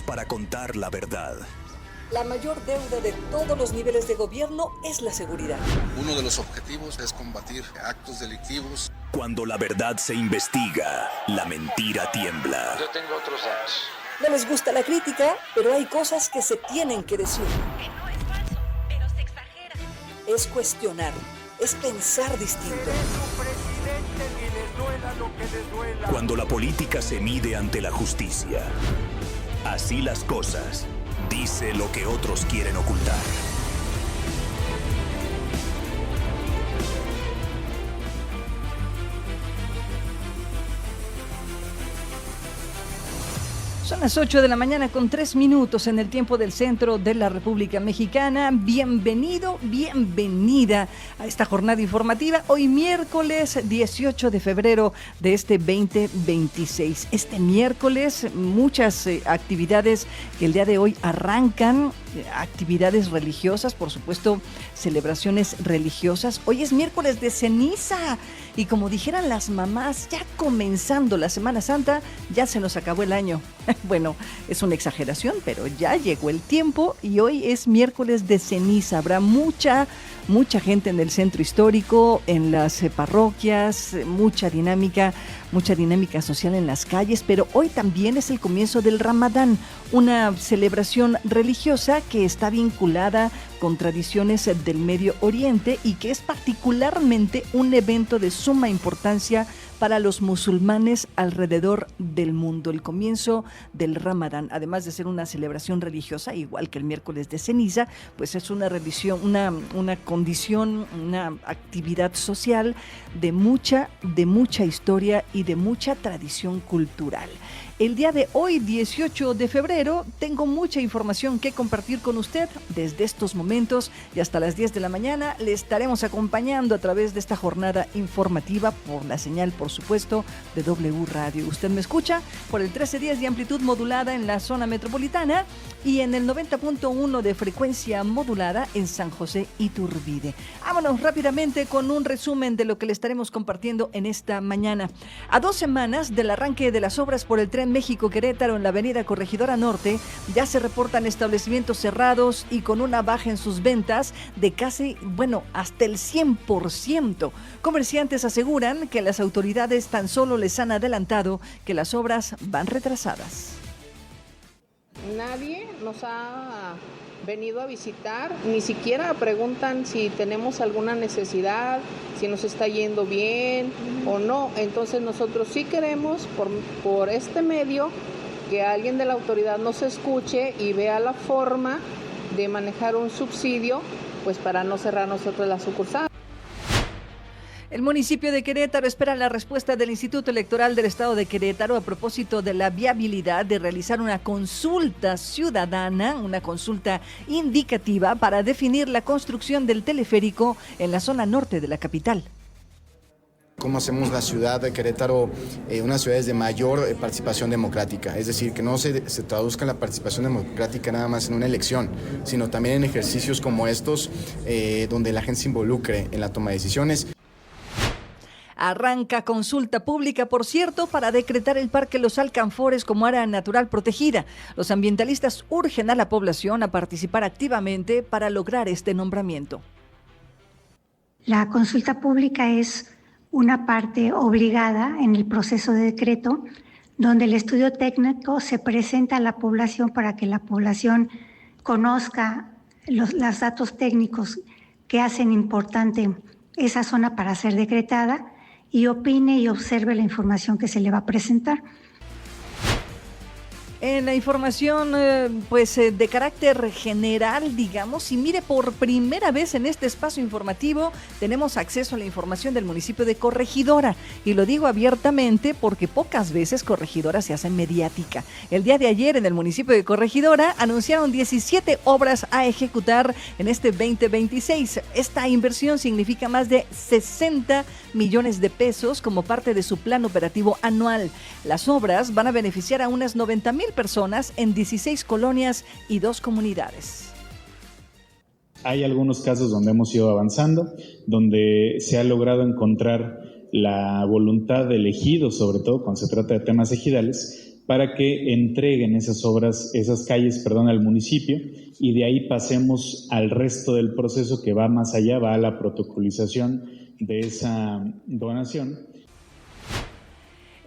para contar la verdad. La mayor deuda de todos los niveles de gobierno es la seguridad. Uno de los objetivos es combatir actos delictivos. Cuando la verdad se investiga, la mentira tiembla. Yo tengo otros datos. No les gusta la crítica, pero hay cosas que se tienen que decir. Que no es falso, pero se exagera. Es cuestionar, es pensar distinto. Cuando la política se mide ante la justicia. Así las cosas. Dice lo que otros quieren ocultar. Son las 8 de la mañana con 3 minutos en el tiempo del centro de la República Mexicana. Bienvenido, bienvenida a esta jornada informativa. Hoy miércoles 18 de febrero de este 2026. Este miércoles muchas actividades que el día de hoy arrancan. Actividades religiosas, por supuesto, celebraciones religiosas. Hoy es miércoles de ceniza y como dijeran las mamás, ya comenzando la Semana Santa, ya se nos acabó el año. Bueno, es una exageración, pero ya llegó el tiempo y hoy es miércoles de ceniza. Habrá mucha gente en el centro histórico, en las parroquias, mucha dinámica social en las calles, pero hoy también es el comienzo del Ramadán, una celebración religiosa que está vinculada con tradiciones del Medio Oriente y que es particularmente un evento de suma importancia para los musulmanes alrededor del mundo. El comienzo del Ramadán, además de ser una celebración religiosa, igual que el miércoles de ceniza, pues es una religión, una condición, una actividad social de mucha historia y de mucha tradición cultural. El día de hoy, 18 de febrero, tengo mucha información que compartir con usted desde estos momentos y hasta las 10 de la mañana. Le estaremos acompañando a través de esta jornada informativa por la señal, por supuesto, de W Radio. Usted me escucha por el 1310 de amplitud modulada en la zona metropolitana y en el 90.1 de frecuencia modulada en San José Iturbide. Vámonos rápidamente con un resumen de lo que le estaremos compartiendo en esta mañana. A 2 semanas del arranque de las obras por el tren México-Querétaro en la avenida Corregidora Norte, ya se reportan establecimientos cerrados y con una baja en sus ventas de casi, hasta el 100%. Comerciantes aseguran que las autoridades tan solo les han adelantado que las obras van retrasadas. Nadie nos ha venido a visitar, ni siquiera preguntan si tenemos alguna necesidad, si nos está yendo bien o no. Entonces nosotros sí queremos por este medio que alguien de la autoridad nos escuche y vea la forma de manejar un subsidio, pues para no cerrar nosotros la sucursal. El municipio de Querétaro espera la respuesta del Instituto Electoral del Estado de Querétaro a propósito de la viabilidad de realizar una consulta ciudadana, una consulta indicativa para definir la construcción del teleférico en la zona norte de la capital. ¿Cómo hacemos la ciudad de Querétaro unas ciudades de mayor participación democrática? Es decir, que no se traduzca la participación democrática nada más en una elección, sino también en ejercicios como estos, donde la gente se involucre en la toma de decisiones. Arranca consulta pública, por cierto, para decretar el Parque Los Alcanfores como área natural protegida. Los ambientalistas urgen a la población a participar activamente para lograr este nombramiento. La consulta pública es una parte obligada en el proceso de decreto, donde el estudio técnico se presenta a la población para que la población conozca los datos técnicos que hacen importante esa zona para ser decretada y opine y observe la información que se le va a presentar. En la información de carácter general, digamos, y mire, por primera vez en este espacio informativo tenemos acceso a la información del municipio de Corregidora, y lo digo abiertamente porque pocas veces Corregidora se hace mediática. El día de ayer en el municipio de Corregidora anunciaron 17 obras a ejecutar en este 2026. Esta inversión significa más de 60 millones de pesos como parte de su plan operativo anual. Las obras van a beneficiar a unas 90,000 personas en 16 colonias y 2 comunidades. Hay algunos casos donde hemos ido avanzando, donde se ha logrado encontrar la voluntad del ejido, sobre todo cuando se trata de temas ejidales, para que entreguen esas calles, al municipio, y de ahí pasemos al resto del proceso que va más allá, va a la protocolización de esa donación.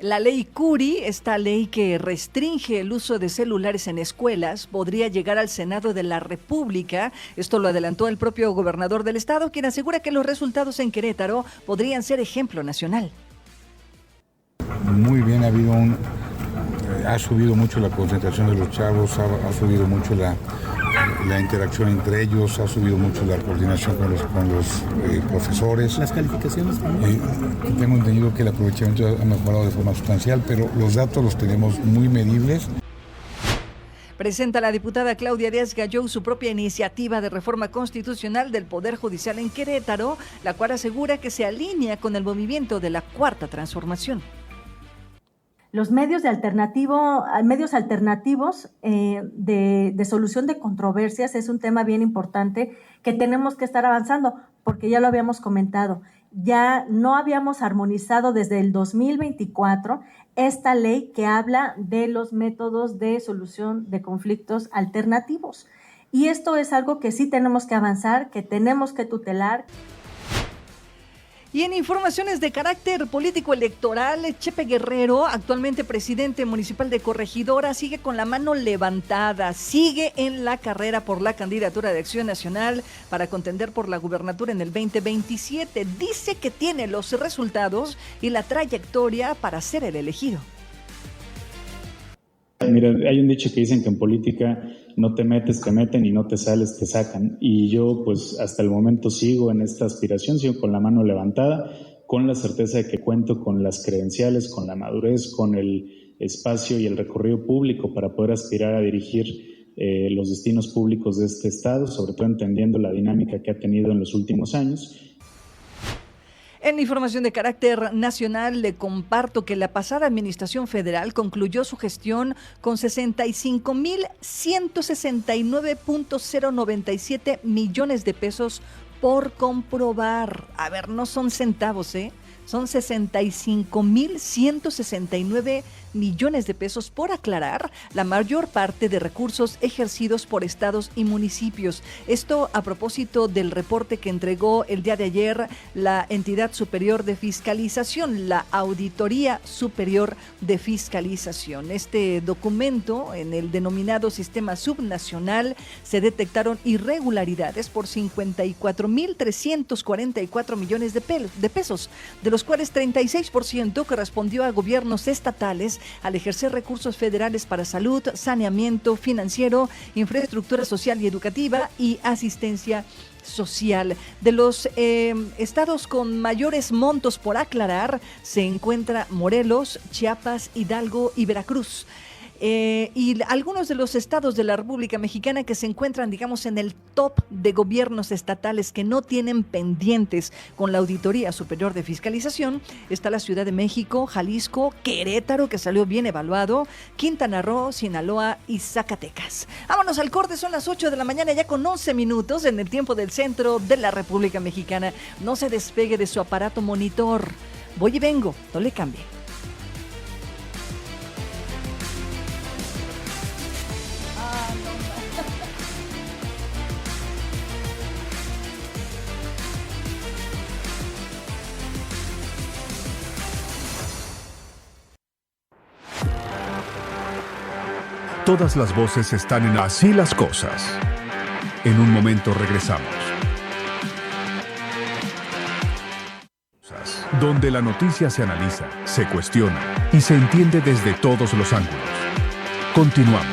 La ley Curi, esta ley que restringe el uso de celulares en escuelas, podría llegar al Senado de la República. Esto lo adelantó el propio gobernador del estado, quien asegura que los resultados en Querétaro podrían ser ejemplo nacional. Muy bien, ha subido mucho la concentración de los chavos, ha subido mucho la interacción entre ellos, ha subido mucho la coordinación con los profesores. ¿Las calificaciones también? Tengo entendido que el aprovechamiento ha mejorado de forma sustancial, pero los datos los tenemos muy medibles. Presenta la diputada Claudia Díaz Gallou su propia iniciativa de reforma constitucional del Poder Judicial en Querétaro, la cual asegura que se alinea con el movimiento de la Cuarta Transformación. Los medios alternativos de solución de controversias es un tema bien importante que tenemos que estar avanzando, porque ya lo habíamos comentado. Ya no habíamos armonizado desde el 2024 esta ley que habla de los métodos de solución de conflictos alternativos. Y esto es algo que sí tenemos que avanzar, que tenemos que tutelar. Y en informaciones de carácter político electoral, Chepe Guerrero, actualmente presidente municipal de Corregidora, sigue con la mano levantada, sigue en la carrera por la candidatura de Acción Nacional para contender por la gubernatura en el 2027. Dice que tiene los resultados y la trayectoria para ser el elegido. Mira, hay un dicho que dicen que en política no te metes, te meten, y no te sales, te sacan. Y yo, pues, hasta el momento sigo en esta aspiración, sigo con la mano levantada, con la certeza de que cuento con las credenciales, con la madurez, con el espacio y el recorrido público para poder aspirar a dirigir los destinos públicos de este estado, sobre todo entendiendo la dinámica que ha tenido en los últimos años. En información de carácter nacional, le comparto que la pasada administración federal concluyó su gestión con 65,169.097 millones de pesos por comprobar. A ver, no son centavos, son 65,169 millones de pesos, por aclarar, la mayor parte de recursos ejercidos por estados y municipios. Esto a propósito del reporte que entregó el día de ayer la entidad superior de fiscalización, la Auditoría Superior de Fiscalización. Este documento, en el denominado Sistema Subnacional, se detectaron irregularidades por 54,344 millones de pesos, de los cuales 36% correspondió a gobiernos estatales al ejercer recursos federales para salud, saneamiento financiero, infraestructura social y educativa y asistencia social. De los estados con mayores montos por aclarar se encuentra Morelos, Chiapas, Hidalgo y Veracruz. Y algunos de los estados de la República Mexicana que se encuentran, digamos, en el top de gobiernos estatales que no tienen pendientes con la Auditoría Superior de Fiscalización, está la Ciudad de México, Jalisco, Querétaro, que salió bien evaluado, Quintana Roo, Sinaloa y Zacatecas. Vámonos al corte, son las 8 de la mañana, ya con 11 minutos en el tiempo del centro de la República Mexicana. No se despegue de su aparato monitor. Voy y vengo, no le cambie. Todas las voces están en Así las Cosas. En un momento regresamos. Donde la noticia se analiza, se cuestiona y se entiende desde todos los ángulos. Continuamos.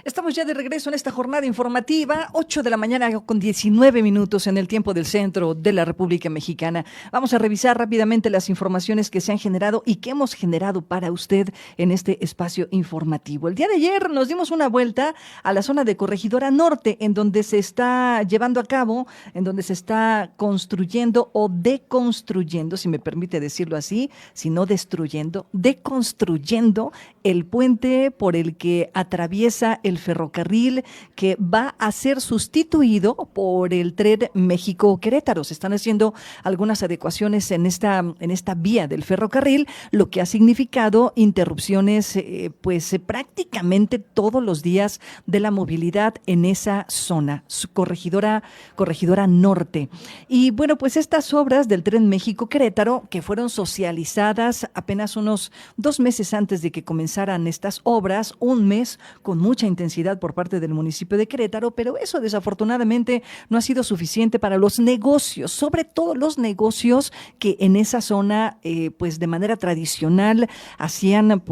Estamos ya de regreso en esta jornada informativa, 8 de la mañana con 19 minutos en el tiempo del centro de la República Mexicana. Vamos a revisar rápidamente las informaciones que se han generado y que hemos generado para usted en este espacio informativo. El día de ayer nos dimos una vuelta a la zona de Corregidora Norte, en donde se está llevando a cabo, en donde se está construyendo o deconstruyendo, si me permite decirlo así, si no destruyendo, deconstruyendo el puente por el que atraviesa el ferrocarril ferrocarril que va a ser sustituido por el tren México-Querétaro. Se están haciendo algunas adecuaciones en esta vía del ferrocarril, lo que ha significado interrupciones prácticamente todos los días de la movilidad en esa zona, corregidora norte. Y bueno, pues estas obras del tren México-Querétaro, que fueron socializadas apenas unos 2 meses antes de que comenzaran estas obras, un mes con mucha intensidad por parte del municipio de Querétaro, pero eso desafortunadamente no ha sido suficiente para los negocios, sobre todo los negocios que en esa zona de manera tradicional hacían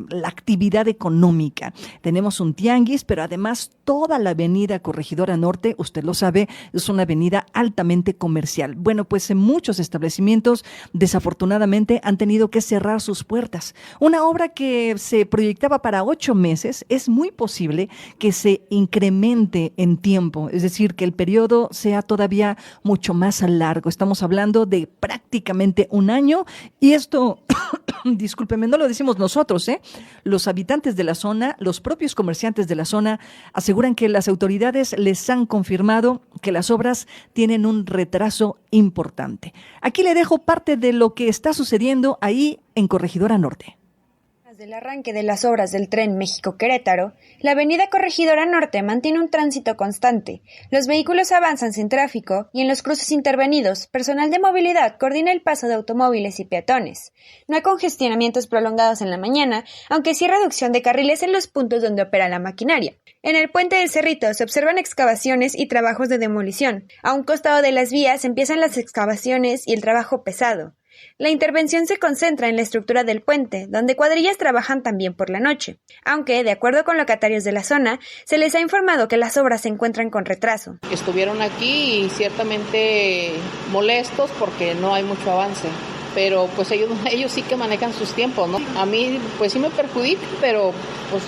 la actividad económica. Tenemos un tianguis, pero además toda la avenida Corregidora Norte, usted lo sabe, es una avenida altamente comercial. Bueno, pues muchos establecimientos desafortunadamente han tenido que cerrar sus puertas. Una obra que se proyectaba para 8 meses, es muy posible que se incremente en tiempo, es decir, que el periodo sea todavía mucho más largo. Estamos hablando de prácticamente 1 año y esto, discúlpeme, no lo decimos nosotros, los habitantes de la zona, los propios comerciantes de la zona aseguran que las autoridades les han confirmado que las obras tienen un retraso importante. Aquí le dejo parte de lo que está sucediendo ahí en Corregidora Norte. Desde el arranque de las obras del tren México-Querétaro, la avenida Corregidora Norte mantiene un tránsito constante. Los vehículos avanzan sin tráfico y en los cruces intervenidos, personal de movilidad coordina el paso de automóviles y peatones. No hay congestionamientos prolongados en la mañana, aunque sí reducción de carriles en los puntos donde opera la maquinaria. En el puente del Cerrito se observan excavaciones y trabajos de demolición. A un costado de las vías empiezan las excavaciones y el trabajo pesado. La intervención se concentra en la estructura del puente, donde cuadrillas trabajan también por la noche, aunque, de acuerdo con locatarios de la zona, se les ha informado que las obras se encuentran con retraso. Estuvieron aquí y ciertamente molestos porque no hay mucho avance, pero pues ellos sí que manejan sus tiempos, ¿no? A mí pues sí me perjudica, pero pues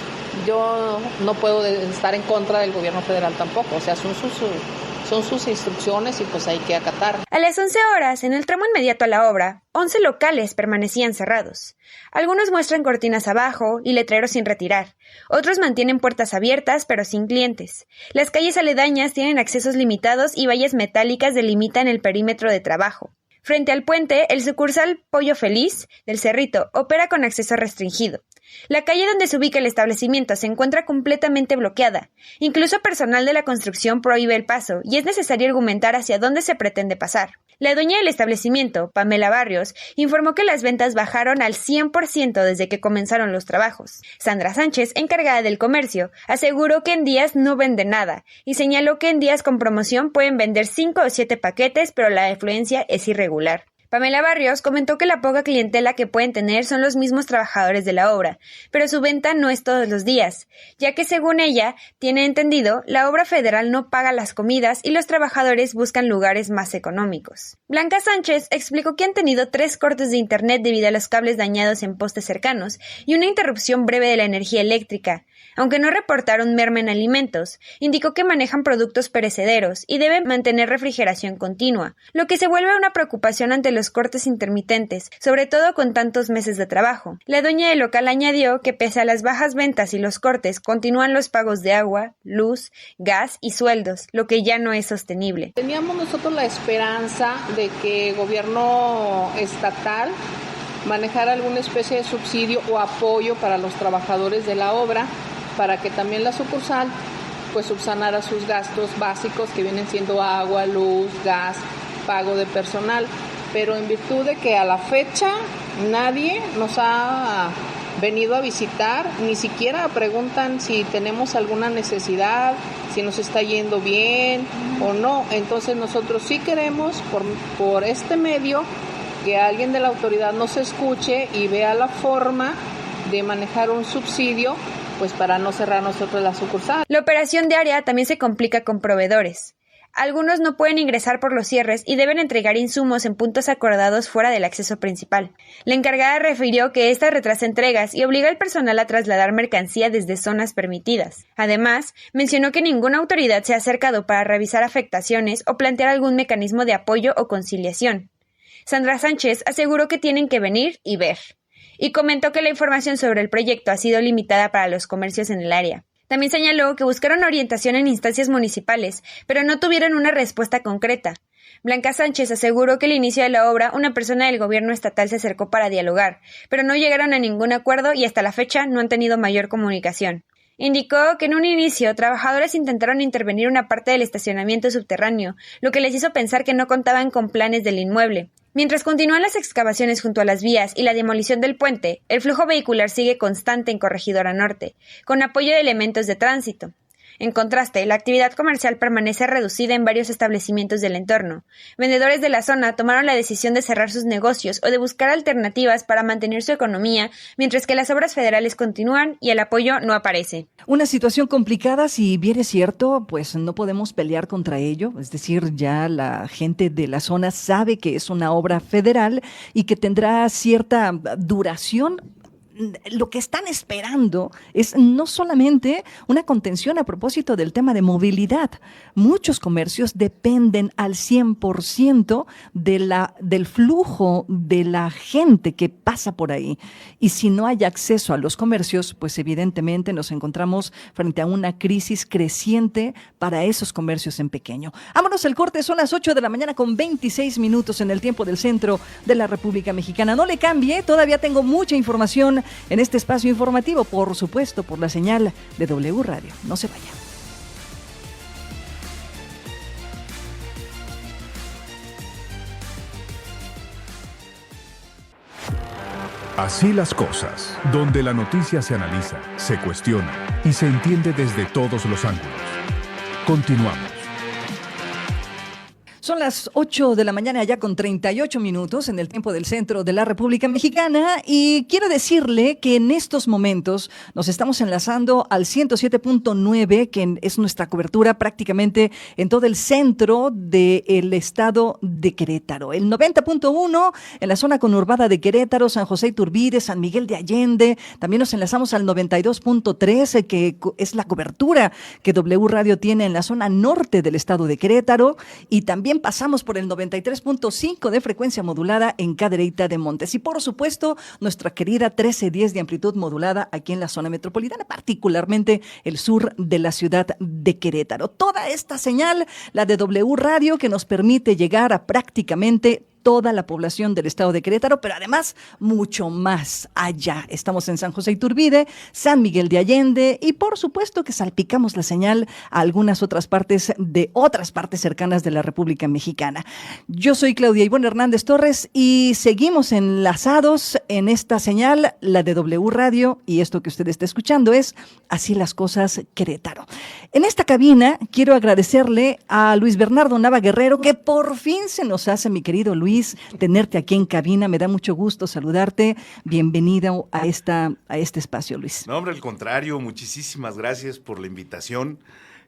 yo no puedo estar en contra del gobierno federal tampoco, o sea, son sus instrucciones y pues hay que acatar. A las 11 horas, en el tramo inmediato a la obra, 11 locales permanecían cerrados. Algunos muestran cortinas abajo y letreros sin retirar. Otros mantienen puertas abiertas pero sin clientes. Las calles aledañas tienen accesos limitados y vallas metálicas delimitan el perímetro de trabajo. Frente al puente, el sucursal Pollo Feliz del Cerrito opera con acceso restringido. La calle donde se ubica el establecimiento se encuentra completamente bloqueada. Incluso personal de la construcción prohíbe el paso y es necesario argumentar hacia dónde se pretende pasar. La dueña del establecimiento, Pamela Barrios, informó que las ventas bajaron al 100% desde que comenzaron los trabajos. Sandra Sánchez, encargada del comercio, aseguró que en días no vende nada y señaló que en días con promoción pueden vender 5 o 7 paquetes, pero la afluencia es irregular. Pamela Barrios comentó que la poca clientela que pueden tener son los mismos trabajadores de la obra, pero su venta no es todos los días, ya que según ella, tiene entendido, la obra federal no paga las comidas y los trabajadores buscan lugares más económicos. Blanca Sánchez explicó que han tenido 3 cortes de internet debido a los cables dañados en postes cercanos y una interrupción breve de la energía eléctrica. Aunque no reportaron merma en alimentos, indicó que manejan productos perecederos y deben mantener refrigeración continua, lo que se vuelve una preocupación ante los cortes intermitentes, sobre todo con tantos meses de trabajo. La dueña del local añadió que pese a las bajas ventas y los cortes, continúan los pagos de agua, luz, gas y sueldos, lo que ya no es sostenible. Teníamos nosotros la esperanza de que el gobierno estatal manejara alguna especie de subsidio o apoyo para los trabajadores de la obra, para que también la sucursal pues subsanara sus gastos básicos que vienen siendo agua, luz, gas, pago de personal, pero en virtud de que a la fecha nadie nos ha venido a visitar, ni siquiera preguntan si tenemos alguna necesidad, si nos está yendo bien o no. Entonces nosotros sí queremos por este medio que alguien de la autoridad nos escuche y vea la forma de manejar un subsidio pues para no cerrar nosotros la sucursal. La operación diaria también se complica con proveedores. Algunos no pueden ingresar por los cierres y deben entregar insumos en puntos acordados fuera del acceso principal. La encargada refirió que esta retrasa entregas y obliga al personal a trasladar mercancía desde zonas permitidas. Además, mencionó que ninguna autoridad se ha acercado para revisar afectaciones o plantear algún mecanismo de apoyo o conciliación. Sandra Sánchez aseguró que tienen que venir y ver. Y comentó que la información sobre el proyecto ha sido limitada para los comercios en el área. También señaló que buscaron orientación en instancias municipales, pero no tuvieron una respuesta concreta. Blanca Sánchez aseguró que al inicio de la obra una persona del gobierno estatal se acercó para dialogar, pero no llegaron a ningún acuerdo y hasta la fecha no han tenido mayor comunicación. Indicó que en un inicio trabajadores intentaron intervenir una parte del estacionamiento subterráneo, lo que les hizo pensar que no contaban con planes del inmueble. Mientras continúan las excavaciones junto a las vías y la demolición del puente, el flujo vehicular sigue constante en Corregidora Norte, con apoyo de elementos de tránsito. En contraste, la actividad comercial permanece reducida en varios establecimientos del entorno. Vendedores de la zona tomaron la decisión de cerrar sus negocios o de buscar alternativas para mantener su economía, mientras que las obras federales continúan y el apoyo no aparece. Una situación complicada, si bien es cierto, pues no podemos pelear contra ello. Es decir, ya la gente de la zona sabe que es una obra federal y que tendrá cierta duración. Lo que están esperando es no solamente una contención a propósito del tema de movilidad. Muchos comercios dependen al 100% del flujo de la gente que pasa por ahí. Y si no hay acceso a los comercios, pues evidentemente nos encontramos frente a una crisis creciente para esos comercios en pequeño. Vámonos al corte, son las 8 de la mañana con 26 minutos en el tiempo del centro de la República Mexicana. No le cambie, todavía tengo mucha información en este espacio informativo, por supuesto, por la señal de W Radio. No se vaya. Así las cosas, donde la noticia se analiza, se cuestiona y se entiende desde todos los ángulos. Continuamos. Son las 8 de la mañana ya con 38 minutos en el tiempo del centro de la República Mexicana y quiero decirle que en estos momentos nos estamos enlazando al 107.9, que es nuestra cobertura prácticamente en todo el centro del estado de Querétaro. El 90.1 en la zona conurbada de Querétaro, San José Iturbide, San Miguel de Allende. También nos enlazamos al 92.3, que es la cobertura que W Radio tiene en la zona norte del estado de Querétaro, y también pasamos por el 93.5 de frecuencia modulada en Cadereyta de Montes. Y por supuesto, nuestra querida 1310 de amplitud modulada aquí en la zona metropolitana, particularmente el sur de la ciudad de Querétaro. Toda esta señal, la de W Radio, que nos permite llegar a prácticamente toda la población del estado de Querétaro, pero además mucho más allá. Estamos en San José Iturbide, San Miguel de Allende y por supuesto que salpicamos la señal a algunas otras partes cercanas de la República Mexicana. Yo soy Claudia Ivonne Hernández Torres y seguimos enlazados en esta señal, la de W Radio, y esto que usted está escuchando es Así las Cosas Querétaro. En esta cabina quiero agradecerle a Luis Bernardo Nava Guerrero, que por fin se nos hace, mi querido Luis, tenerte aquí en cabina. Me da mucho gusto saludarte. Bienvenido a este espacio, Luis. No, hombre, al contrario, muchísimas gracias por la invitación,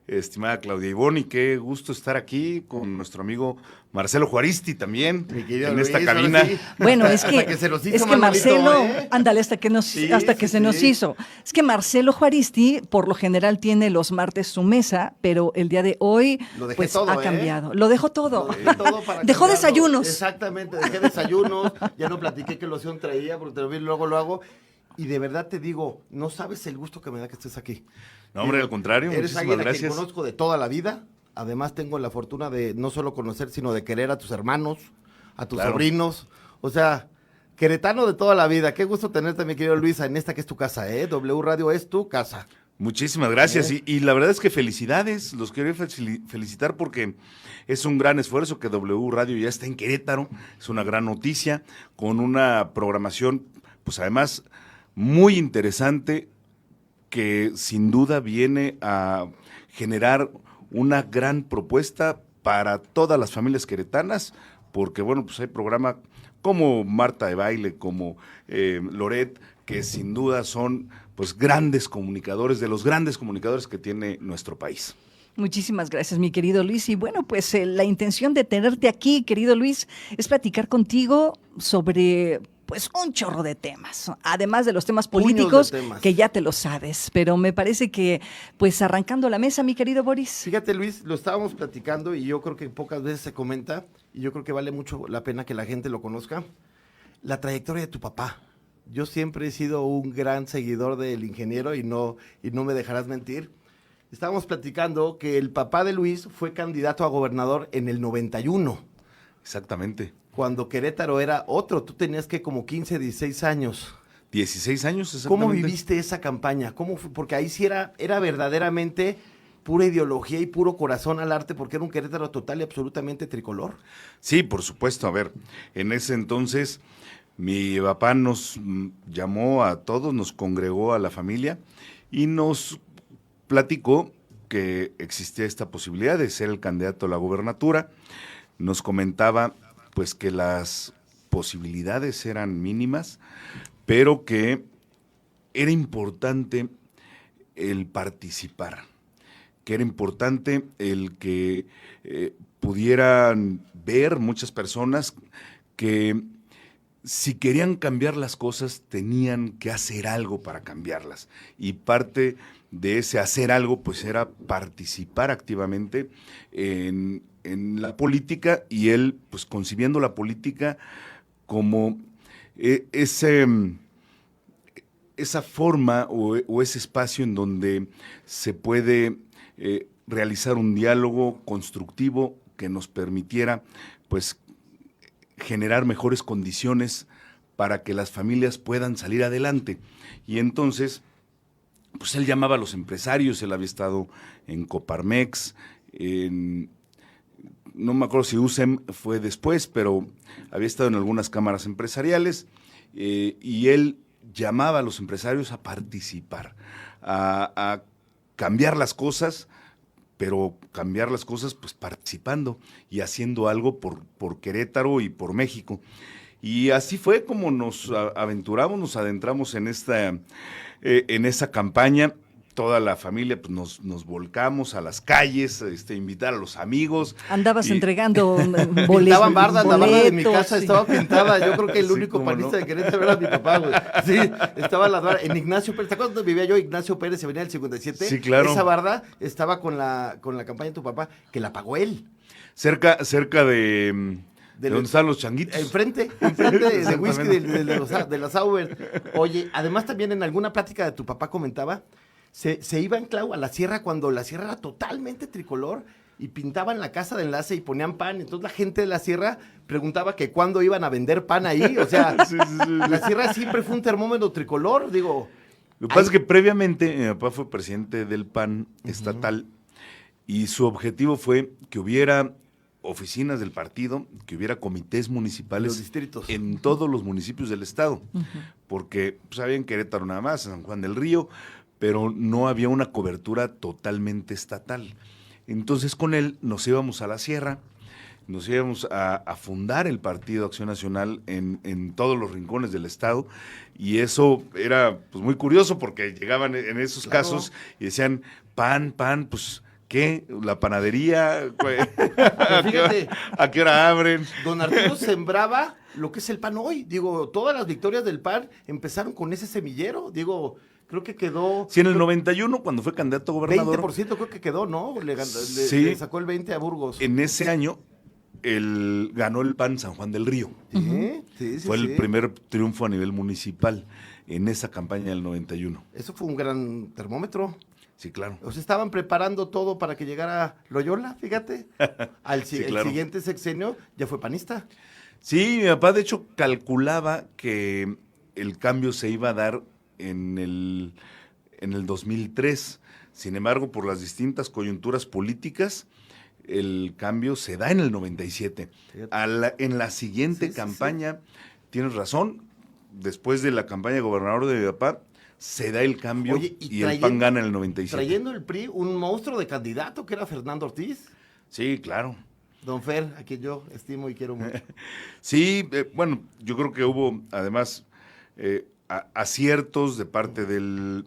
estimada Claudia Ivonne, y qué gusto estar aquí con nuestro amigo Marcelo Juaristi también en Luis, esta cabina. Sí. Bueno, es que Marcelo, ándale, hasta que se nos hizo. Es que Marcelo Juaristi por lo general tiene los martes su mesa, pero el día de hoy pues todo, ha cambiado. Lo dejó todo. Dejó desayunos. Exactamente, dejé desayunos, ya no platiqué qué loción traía, porque te lo vi, luego lo hago. Y de verdad te digo, no sabes el gusto que me da que estés aquí. No, hombre, al contrario, eres muchísimas gracias. Eres alguien que conozco de toda la vida. Además tengo la fortuna de no solo conocer, sino de querer a tus hermanos, a tus sobrinos. O sea, queretano de toda la vida. Qué gusto tenerte, mi querido Luis, en esta que es tu casa, ¿eh? W Radio es tu casa. Muchísimas gracias. Y la verdad es que felicidades. Los quiero felicitar porque es un gran esfuerzo que W Radio ya está en Querétaro. Es una gran noticia con una programación, pues además muy interesante, que sin duda viene a generar una gran propuesta para todas las familias queretanas, porque bueno, pues hay programas como Marta de Baile, como Loret, que sin duda son pues grandes comunicadores, de los grandes comunicadores que tiene nuestro país. Muchísimas gracias, mi querido Luis. Y bueno, pues la intención de tenerte aquí, querido Luis, es platicar contigo sobre pues un chorro de temas, además de los temas políticos, que ya te lo sabes, pero me parece que, pues arrancando la mesa, mi querido Boris. Fíjate, Luis, lo estábamos platicando y yo creo que pocas veces se comenta, y yo creo que vale mucho la pena que la gente lo conozca, la trayectoria de tu papá. Yo siempre he sido un gran seguidor del ingeniero y no me dejarás mentir. estábamos platicando que el papá de Luis fue candidato a gobernador en el 91. Exactamente. Cuando Querétaro era otro, tú tenías que como 15, 16 años. 16 años, exactamente. ¿Cómo viviste esa campaña? ¿Cómo fue? Porque ahí sí era verdaderamente pura ideología y puro corazón al arte, porque era un Querétaro total y absolutamente tricolor. Sí, por supuesto. A ver, en ese entonces mi papá nos llamó a todos, nos congregó a la familia y nos platicó que existía esta posibilidad de ser el candidato a la gubernatura. Nos comentaba pues que las posibilidades eran mínimas, pero que era importante el participar, que era importante el que pudieran ver muchas personas que si querían cambiar las cosas tenían que hacer algo para cambiarlas, y parte de ese hacer algo pues era participar activamente en la política, y él pues concibiendo la política como esa forma o ese espacio en donde se puede realizar un diálogo constructivo que nos permitiera pues generar mejores condiciones para que las familias puedan salir adelante. Y entonces pues él llamaba a los empresarios, él había estado en Coparmex, no me acuerdo si USEM fue después, pero había estado en algunas cámaras empresariales, y él llamaba a los empresarios a participar, a cambiar las cosas, pero cambiar las cosas pues participando y haciendo algo por Querétaro y por México. Y así fue como nos aventuramos, nos adentramos en esa campaña. Toda la familia pues nos volcamos a las calles, invitar a los amigos. Andabas entregando boletos. Pintaban bardas, la barda de mi casa estaba pintada. Yo creo que el único panista de Querétaro era mi papá, güey. Sí, estaba la barda. En Ignacio Pérez, ¿te acuerdas dónde vivía yo? Ignacio Pérez, Avenida del 57. Sí, claro. Esa barda estaba con la campaña de tu papá, que la pagó él. Cerca de donde están los changuitos. Enfrente de whisky de la Sauber. Oye, además también en alguna plática de tu papá comentaba, se iban, Clau, a la sierra cuando la sierra era totalmente tricolor y pintaban la casa de enlace y ponían pan. Entonces la gente de la sierra preguntaba que cuándo iban a vender pan ahí. O sea, sí. La sierra siempre fue un termómetro tricolor, digo. Lo que pasa es que previamente mi papá fue presidente del PAN estatal y su objetivo fue que hubiera oficinas del partido, que hubiera comités municipales, los distritos, en todos los municipios del estado, porque pues, había en Querétaro nada más, en San Juan del Río, pero no había una cobertura totalmente estatal. Entonces con él nos íbamos a la sierra, nos íbamos a fundar el Partido Acción Nacional en todos los rincones del estado, y eso era pues muy curioso porque llegaban en esos casos y decían, pan, pues ¿qué? ¿La panadería? ¿A qué hora abren? Don Arturo sembraba lo que es el PAN hoy. Digo, todas las victorias del PAN empezaron con ese semillero. Digo, creo que quedó... Sí, en el 91, cuando fue candidato a gobernador... 20% creo que quedó, ¿no? Le sacó el 20 a Burgos. En ese año, ganó el PAN San Juan del Río. Sí, fue el primer triunfo a nivel municipal en esa campaña del 91. Eso fue un gran termómetro. Sí, claro. O sea, estaban preparando todo para que llegara Loyola, fíjate. El siguiente sexenio ya fue panista. Sí, mi papá de hecho calculaba que el cambio se iba a dar en el 2003. Sin embargo, por las distintas coyunturas políticas, el cambio se da en el 97. En la siguiente campaña, tienes razón, después de la campaña de gobernador de mi papá, se da el cambio. Oye, y el PAN gana en el 97. Trayendo el PRI un monstruo de candidato que era Fernando Ortiz. Sí, claro. Don Fer, a quien yo estimo y quiero mucho. Sí, bueno, yo creo que hubo además aciertos de parte del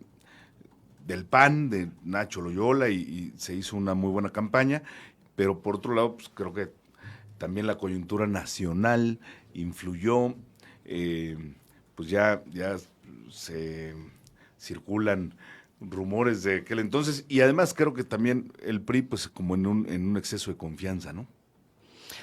PAN, de Nacho Loyola, y se hizo una muy buena campaña, pero por otro lado, pues, creo que también la coyuntura nacional influyó, pues ya se circulan rumores de aquel entonces, y además creo que también el PRI, pues como en un exceso de confianza, ¿no?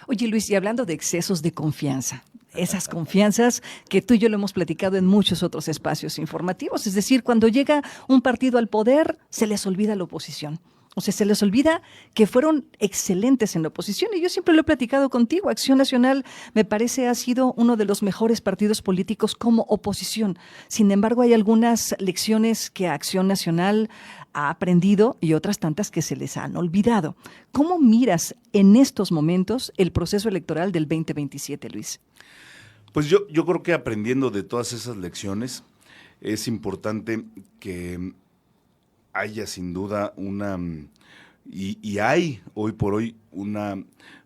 Oye, Luis, y hablando de excesos de confianza, esas confianzas que tú y yo lo hemos platicado en muchos otros espacios informativos. Es decir, cuando llega un partido al poder, se les olvida la oposición. O sea, se les olvida que fueron excelentes en la oposición. Y yo siempre lo he platicado contigo. Acción Nacional, me parece, ha sido uno de los mejores partidos políticos como oposición. Sin embargo, hay algunas lecciones que Acción Nacional ha aprendido y otras tantas que se les han olvidado. ¿Cómo miras en estos momentos el proceso electoral del 2027, Luis? Pues yo creo que aprendiendo de todas esas lecciones, es importante que haya sin duda y hay hoy por hoy una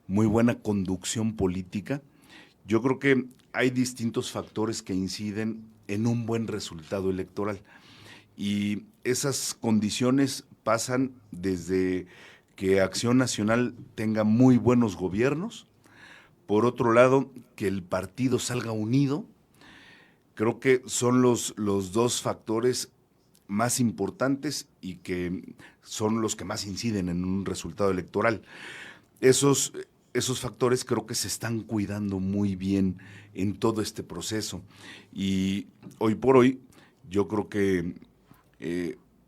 muy buena conducción política. Yo creo que hay distintos factores que inciden en un buen resultado electoral y esas condiciones pasan desde que Acción Nacional tenga muy buenos gobiernos, por otro lado, que el partido salga unido. Creo que son los dos factores más importantes y que son los que más inciden en un resultado electoral. Esos factores creo que se están cuidando muy bien en todo este proceso. Y hoy por hoy, yo creo que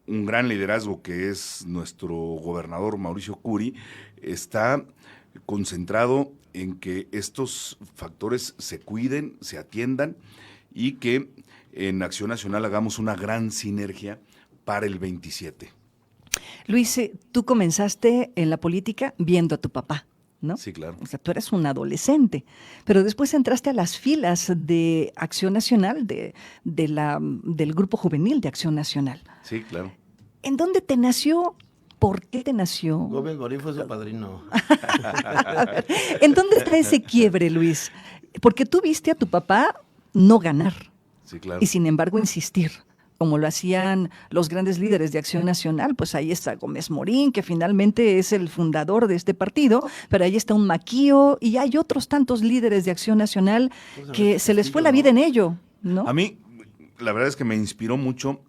un gran liderazgo que es nuestro gobernador Mauricio Curi está concentrado en que estos factores se cuiden, se atiendan y que en Acción Nacional hagamos una gran sinergia para el 27. Luis, tú comenzaste en la política viendo a tu papá, ¿no? Sí, claro. O sea, tú eres un adolescente, pero después entraste a las filas de Acción Nacional, del grupo juvenil de Acción Nacional. Sí, claro. ¿En dónde te nació? ¿Por qué te nació? Gómez Morín fue su padrino. A ver, ¿en dónde está ese quiebre, Luis? Porque tú viste a tu papá no ganar. Sí, claro. Y sin embargo insistir, como lo hacían los grandes líderes de Acción Nacional. Pues ahí está Gómez Morín, que finalmente es el fundador de este partido, pero ahí está un Maquío y hay otros tantos líderes de Acción Nacional que se les fue la vida en ello, ¿no? A mí, la verdad es que me inspiró mucho.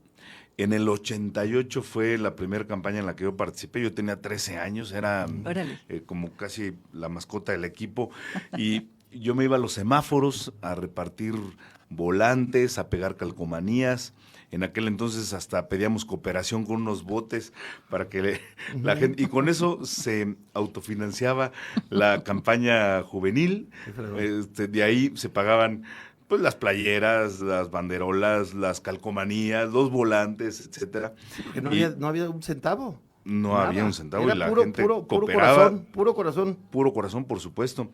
En el 88 fue la primera campaña en la que yo participé. Yo tenía 13 años, era como casi la mascota del equipo. Y yo me iba a los semáforos a repartir volantes, a pegar calcomanías. En aquel entonces hasta pedíamos cooperación con unos botes para que la gente... Y con eso se autofinanciaba la campaña juvenil. De ahí se pagaban pues las playeras, las banderolas, las calcomanías, los volantes, etcétera. Sí, porque no había un centavo. No Nada. había un centavo. Era y la puro, gente puro cooperaba. corazón, puro corazón. Puro corazón, por supuesto.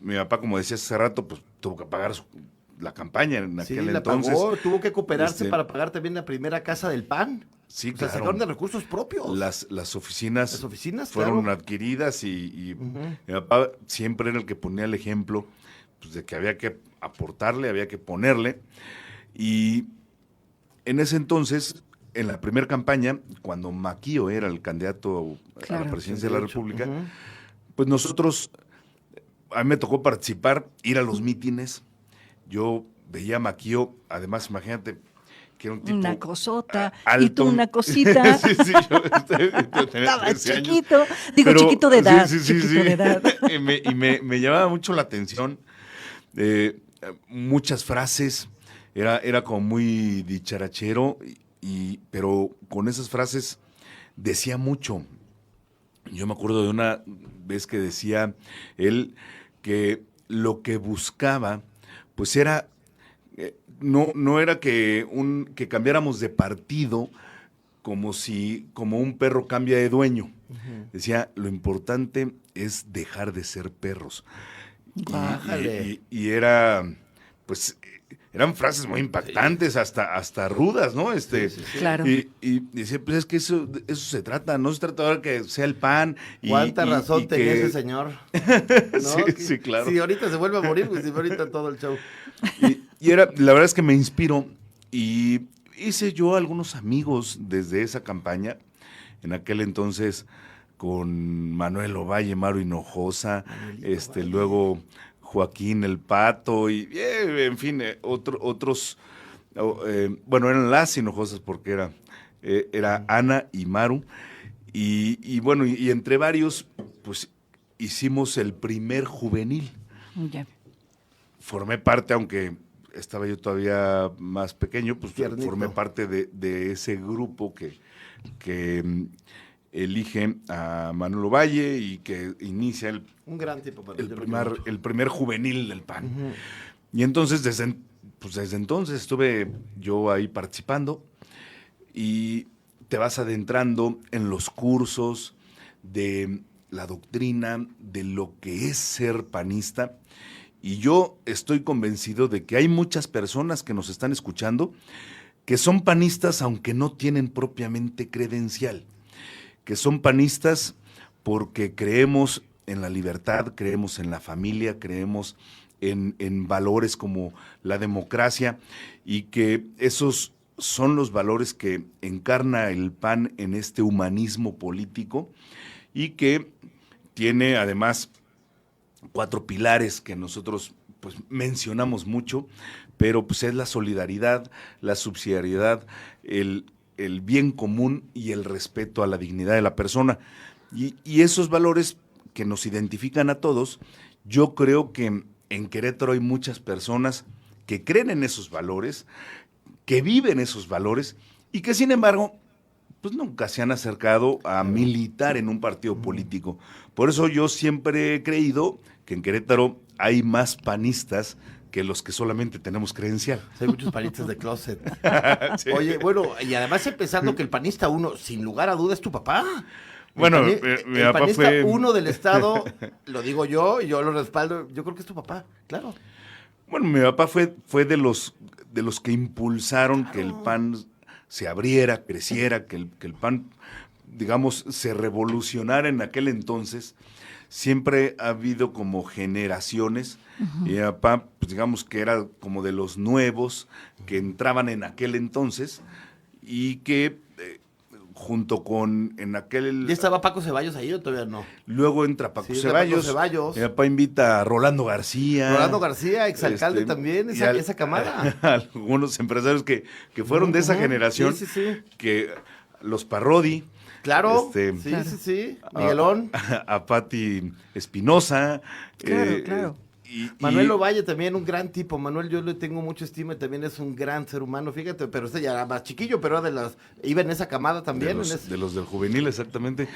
Mi papá, como decía hace rato, pues tuvo que pagar la campaña en aquel entonces. Pagó, tuvo que cooperarse para pagar también la primera casa del PAN. Sí, o sea, claro. sacaron de recursos propios. Las oficinas fueron claro. adquiridas y mi papá siempre era el que ponía el ejemplo pues, de que había que aportarle, había que ponerle. Y en ese entonces, en la primera campaña, cuando Maquío era el candidato a la presidencia de la República, pues nosotros, a mí me tocó participar, ir a los mítines. Yo veía a Maquío, además, imagínate, que era un tipo una cosota, alto. Y tú una cosita. Sí, yo tenía Estabas 13 años. chiquito, chiquito de edad. Sí. De edad. y me llamaba mucho la atención. Muchas frases, era como muy dicharachero, pero con esas frases decía mucho. Yo me acuerdo de una vez que decía él que lo que buscaba, pues era, no era que cambiáramos de partido como un perro cambia de dueño. Decía, lo importante es dejar de ser perros. Y era, pues, eran frases muy impactantes, hasta rudas, ¿no? Claro. Y decía, pues es que eso se trata, no se trata ahora que sea el PAN. ¿Cuánta razón tenía ese señor? ¿No? Sí, claro. Si ahorita se vuelve a morir, pues ahorita todo el show. Y la verdad es que me inspiró y hice yo algunos amigos desde esa campaña, en aquel entonces con Manuel Ovalle, Maru Hinojosa, luego Joaquín el Pato y en fin, otros, eran las Hinojosas porque era Ana y Maru y bueno, y entre varios, pues hicimos el primer juvenil. Ya. formé parte, aunque estaba yo todavía más pequeño, pues Tiernito. formé parte de ese grupo que elige a Manuel Ovalle y que inicia Un gran tipo. el primer juvenil del PAN. Y entonces, desde entonces estuve yo ahí participando y te vas adentrando en los cursos de la doctrina, de lo que es ser panista. Y yo estoy convencido de que hay muchas personas que nos están escuchando que son panistas aunque no tienen propiamente credencial, que son panistas porque creemos en la libertad, creemos en la familia, creemos en valores como la democracia y que esos son los valores que encarna el PAN en este humanismo político y que tiene además 4 pilares que nosotros pues mencionamos mucho, pero pues es la solidaridad, la subsidiariedad, el bien común y el respeto a la dignidad de la persona. Y esos valores que nos identifican a todos, yo creo que en Querétaro hay muchas personas que creen en esos valores, que viven esos valores y que sin embargo pues nunca se han acercado a militar en un partido político. Por eso yo siempre he creído que en Querétaro hay más panistas que los que solamente tenemos credencial. Hay muchos panistas de closet. Sí. Oye, bueno, y además empezando que el panista uno, sin lugar a duda, es tu papá. Bueno, mi papá panista fue uno del estado, lo digo yo, y yo lo respaldo, yo creo que es tu papá, claro. Bueno, mi papá fue de los que impulsaron que el PAN se abriera, creciera, que el PAN, digamos, se revolucionara en aquel entonces. Siempre ha habido como generaciones, y mi papá, pues digamos que era como de los nuevos que entraban en aquel entonces y que junto con en aquel... ¿Ya estaba Paco Ceballos ahí o todavía no? Luego entra Paco Sí, Ceballos. Paco Ceballos. Mi papá invita a Rolando García. Rolando García, exalcalde también, esa camada. Algunos empresarios que fueron de esa generación, Sí, sí, sí. que los Parodi. Claro, sí. Miguelón. A Pati Espinosa. Claro. Manuel Ovalle también, un gran tipo. Manuel, yo le tengo mucha estima y también es un gran ser humano, fíjate, pero este ya era más chiquillo, pero iba en esa camada también. De los del juvenil, exactamente.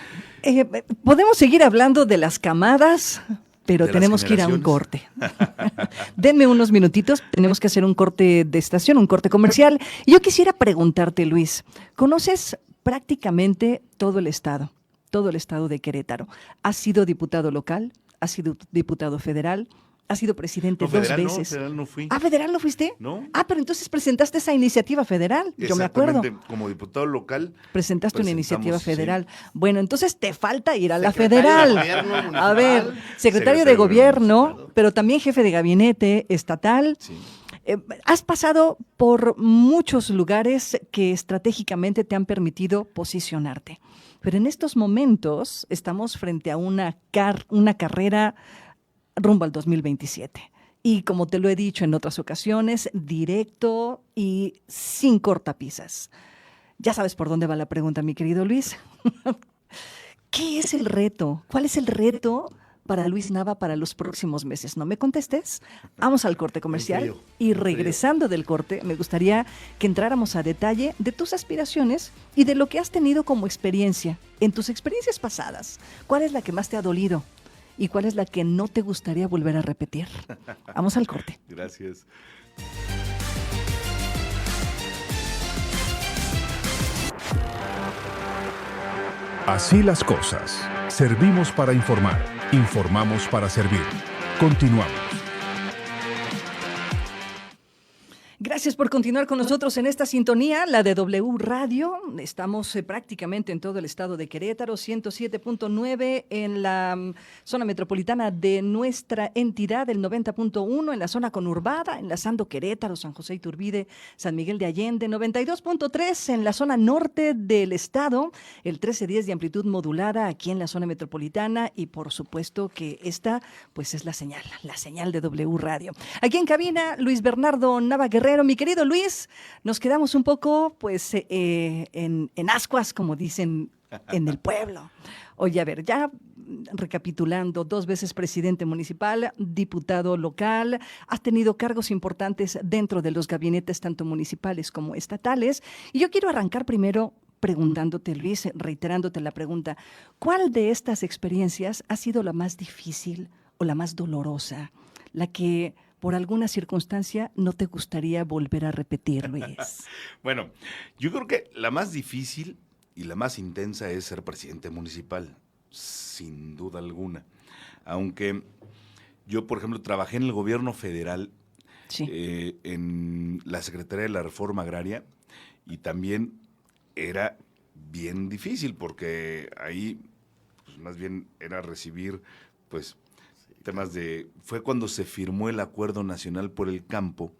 Podemos seguir hablando de las camadas, pero tenemos que ir a un corte. Denme unos minutitos, tenemos que hacer un corte de estación, un corte comercial. Y yo quisiera preguntarte, Luis, ¿conoces prácticamente todo el estado de Querétaro? ¿Has sido diputado local? ¿Has sido diputado federal? ¿Has sido presidente dos veces? No, federal no fui. ¿Ah, federal no fuiste? No. Ah, pero entonces presentaste esa iniciativa federal, yo me acuerdo. Como diputado local. Presentaste una iniciativa federal. Sí. Bueno, entonces te falta ir a la federal. A ver, secretario de gobierno, pero también jefe de gabinete estatal. Sí. Has pasado por muchos lugares que estratégicamente te han permitido posicionarte. Pero en estos momentos estamos frente a una carrera rumbo al 2027. Y como te lo he dicho en otras ocasiones, directo y sin cortapisas. Ya sabes por dónde va la pregunta, mi querido Luis. ¿Qué es el reto? ¿Cuál es el reto para Luis Nava para los próximos meses? No me contestes. Vamos al corte comercial y regresando del corte, me gustaría que entráramos a detalle de tus aspiraciones y de lo que has tenido como experiencia en tus experiencias pasadas. ¿Cuál es la que más te ha dolido? ¿Y cuál es la que no te gustaría volver a repetir? Vamos al corte. Gracias. Así las cosas. Servimos para informar. Informamos para servir. Continuamos. Gracias por continuar con nosotros en esta sintonía, la de W Radio. Estamos prácticamente en todo el estado de Querétaro, 107.9 en la zona metropolitana de nuestra entidad, el 90.1 en la zona conurbada, enlazando Querétaro, San José Iturbide, San Miguel de Allende, 92.3 en la zona norte del estado, el 1310 de amplitud modulada aquí en la zona metropolitana y por supuesto que esta pues es la señal de W Radio. Aquí en cabina, Luis Bernardo Nava Guerrero. Mi querido Luis, nos quedamos un poco pues en ascuas, como dicen en el pueblo. Oye, a ver, ya recapitulando, 2 veces presidente municipal, diputado local, has tenido cargos importantes dentro de los gabinetes tanto municipales como estatales. Y yo quiero arrancar primero preguntándote, Luis, reiterándote la pregunta, ¿cuál de estas experiencias ha sido la más difícil o la más dolorosa? La que por alguna circunstancia no te gustaría volver a repetir, Luis. Bueno, yo creo que la más difícil y la más intensa es ser presidente municipal, sin duda alguna. Aunque yo, por ejemplo, trabajé en el gobierno federal, en la Secretaría de la Reforma Agraria, y también era bien difícil porque ahí pues, más bien era recibir pues temas de... Fue cuando se firmó el Acuerdo Nacional por el Campo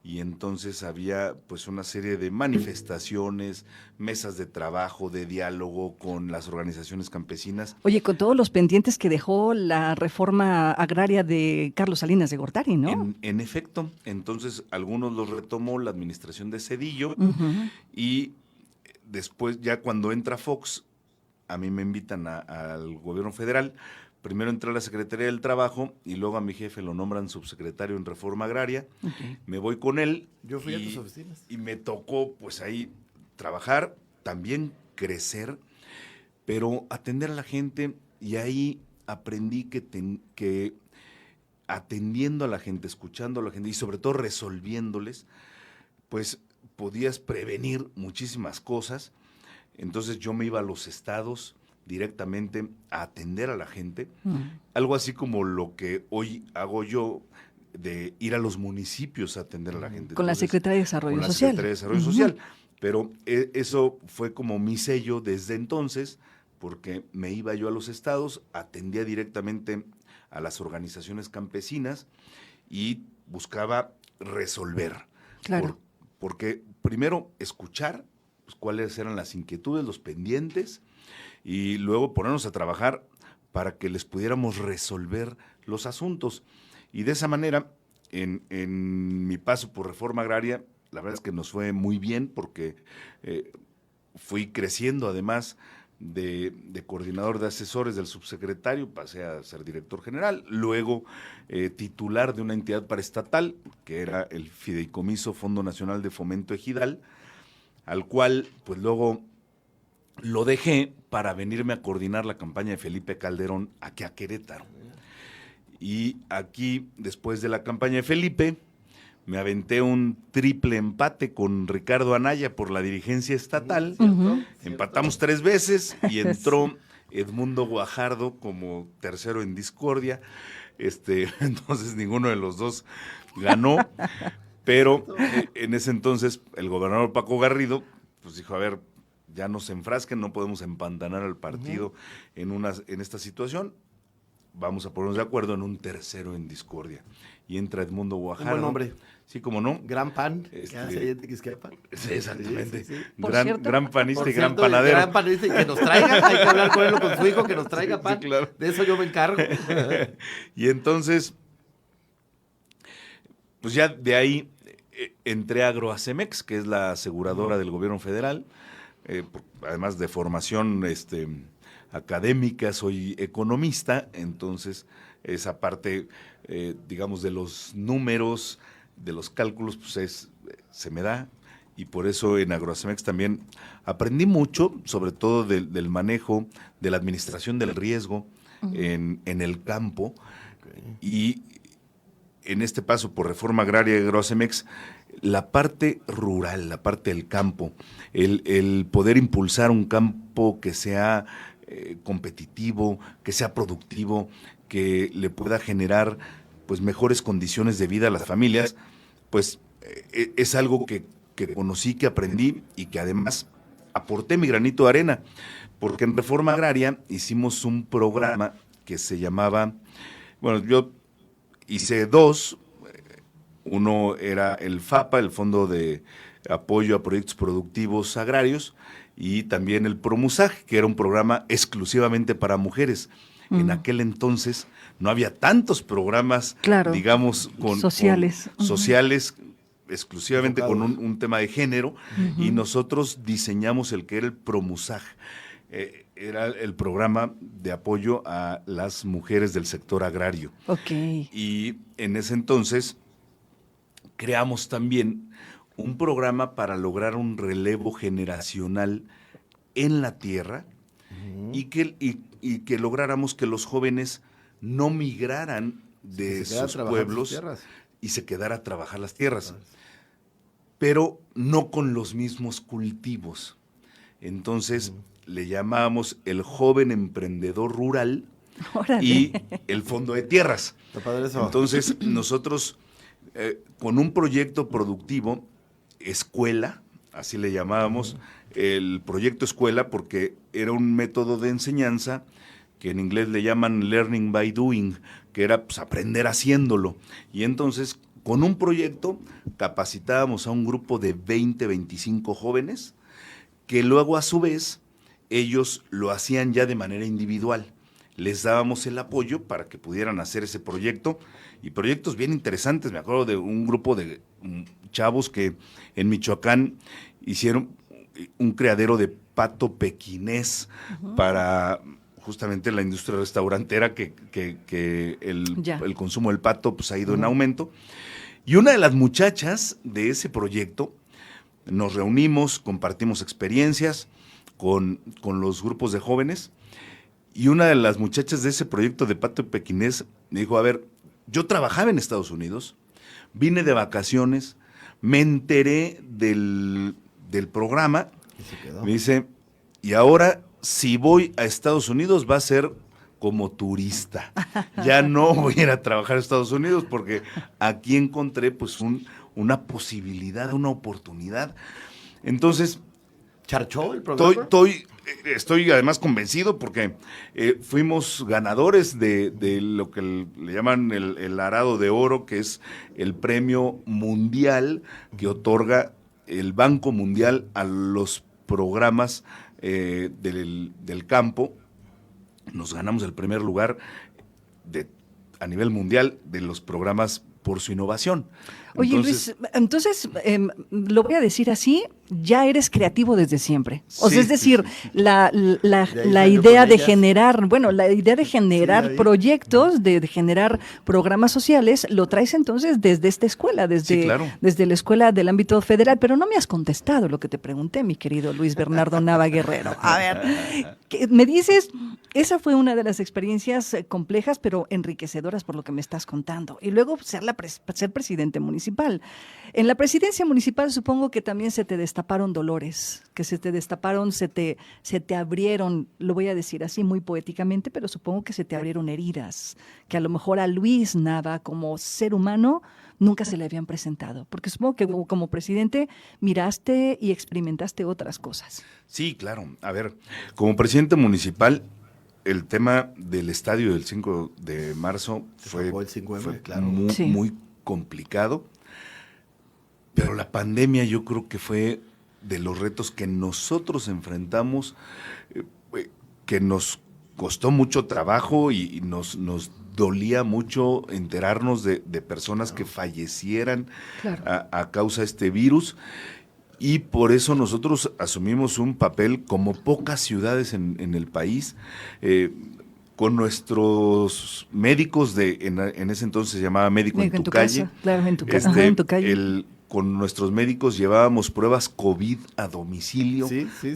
y entonces había pues una serie de manifestaciones, mesas de trabajo, de diálogo con las organizaciones campesinas. Oye, con todos los pendientes que dejó la reforma agraria de Carlos Salinas de Gortari, ¿no? En efecto, entonces algunos los retomó la administración de Zedillo y después ya cuando entra Fox, a mí me invitan al gobierno federal. Primero entré a la Secretaría del Trabajo y luego a mi jefe lo nombran subsecretario en Reforma Agraria. Me voy con él. Yo fui a tus oficinas. Y me tocó pues ahí trabajar, también crecer, pero atender a la gente, y ahí aprendí que atendiendo a la gente, escuchando a la gente y sobre todo resolviéndoles, pues podías prevenir muchísimas cosas. Entonces yo me iba a los estados directamente a atender a la gente, algo así como lo que hoy hago yo, de ir a los municipios a atender a la gente. Con la Secretaría de Desarrollo Social. Con la Secretaría de Desarrollo Social, pero eso fue como mi sello desde entonces, porque me iba yo a los estados, atendía directamente a las organizaciones campesinas y buscaba resolver. Claro. Porque primero escuchar pues, cuáles eran las inquietudes, los pendientes, y luego ponernos a trabajar para que les pudiéramos resolver los asuntos. Y de esa manera, en mi paso por Reforma Agraria, la verdad es que nos fue muy bien porque fui creciendo, además de coordinador de asesores del subsecretario, pasé a ser director general, luego titular de una entidad paraestatal, que era el Fideicomiso Fondo Nacional de Fomento Ejidal, al cual pues luego lo dejé para venirme a coordinar la campaña de Felipe Calderón aquí a Querétaro. Y aquí, después de la campaña de Felipe, me aventé un triple empate con Ricardo Anaya por la dirigencia estatal. Empatamos 3 veces y entró Edmundo Guajardo como tercero en discordia. Entonces ninguno de los dos ganó, pero en ese entonces el gobernador Paco Garrido pues dijo, a ver, ya no se enfrasquen, no podemos empantanar al partido en esta situación, vamos a ponernos de acuerdo en un tercero en discordia. Y entra Edmundo Guajardo. Un buen hombre. Sí, como no. Gran pan. Sí, exactamente. Sí. Gran panista y gran panadero. Gran panista y que nos traiga, hay que hablar con él o con su hijo, que nos traiga pan. Sí, claro. De eso yo me encargo. Y entonces, pues ya de ahí entré a Agroacemex, que es la aseguradora del gobierno federal, además de formación académica, soy economista, entonces esa parte, digamos, de los números, de los cálculos, pues se me da, y por eso en Agroacemex también aprendí mucho, sobre todo del manejo, de la administración del riesgo en el campo, y en este paso por Reforma Agraria de Agroacemex, la parte rural, la parte del campo, el poder impulsar un campo que sea competitivo, que sea productivo, que le pueda generar pues mejores condiciones de vida a las familias, pues es algo que conocí, que aprendí y que además aporté mi granito de arena, porque en Reforma Agraria hicimos un programa que se llamaba, bueno, yo hice 2, uno era el FAPA, el Fondo de Apoyo a Proyectos Productivos Agrarios, y también el PROMUSAG, que era un programa exclusivamente para mujeres. En aquel entonces no había tantos programas, digamos, sociales exclusivamente con un tema de género, y nosotros diseñamos el que era el PROMUSAG. era el programa de apoyo a las mujeres del sector agrario. Ok. Y en ese entonces creamos también un programa para lograr un relevo generacional en la tierra y que lográramos que los jóvenes no migraran de sus pueblos y se quedara a trabajar las tierras, pero no con los mismos cultivos. Entonces le llamábamos el joven emprendedor rural. Órale. Y el fondo de tierras. Entonces nosotros con un proyecto productivo, escuela, así le llamábamos, el proyecto escuela, porque era un método de enseñanza que en inglés le llaman learning by doing, que era pues, aprender haciéndolo. Y entonces, con un proyecto, capacitábamos a un grupo de 20, 25 jóvenes, que luego a su vez, ellos lo hacían ya de manera individual. Les dábamos el apoyo para que pudieran hacer ese proyecto, y proyectos bien interesantes. Me acuerdo de un grupo de chavos que en Michoacán hicieron un criadero de pato pequinés para justamente la industria restaurantera, que el consumo del pato pues, ha ido en aumento. Y una de las muchachas de ese proyecto, nos reunimos, compartimos experiencias con los grupos de jóvenes, y una de las muchachas de ese proyecto de pato pequinés me dijo, a ver, yo trabajaba en Estados Unidos, vine de vacaciones, me enteré del programa, me dice, y ahora si voy a Estados Unidos va a ser como turista, ya no voy a ir a trabajar a Estados Unidos porque aquí encontré pues una posibilidad, una oportunidad. Entonces, ¿charchó el programa? Estoy además convencido porque fuimos ganadores de lo que le llaman el Arado de Oro, que es el premio mundial que otorga el Banco Mundial a los programas del campo. Nos ganamos el primer lugar a nivel mundial de los programas por su innovación. Oye, Luis, entonces, lo voy a decir así, ya eres creativo desde siempre. O sea, es decir, la idea de generar, proyectos, de generar programas sociales, lo traes entonces desde esta escuela, desde la escuela del ámbito federal, pero no me has contestado lo que te pregunté, mi querido Luis Bernardo Nava Guerrero. A ver, me dices, esa fue una de las experiencias complejas, pero enriquecedoras por lo que me estás contando. Y luego ser presidente municipal. En la presidencia municipal supongo que también se te destaparon dolores, que se te abrieron, lo voy a decir así muy poéticamente, pero supongo que se te abrieron heridas, que a lo mejor a Luis Nava como ser humano nunca se le habían presentado, porque supongo que como presidente miraste y experimentaste otras cosas. Sí, claro. A ver, como presidente municipal, el tema del estadio del 5 de marzo fue muy complicado, pero la pandemia yo creo que fue de los retos que nosotros enfrentamos, que nos costó mucho trabajo y nos dolía mucho enterarnos de personas que fallecieran a causa de este virus. Y por eso nosotros asumimos un papel como pocas ciudades en el país, con nuestros médicos en ese entonces se llamaba Médico en tu calle. Casa. Claro, en tu calle. Con nuestros médicos llevábamos pruebas COVID a domicilio,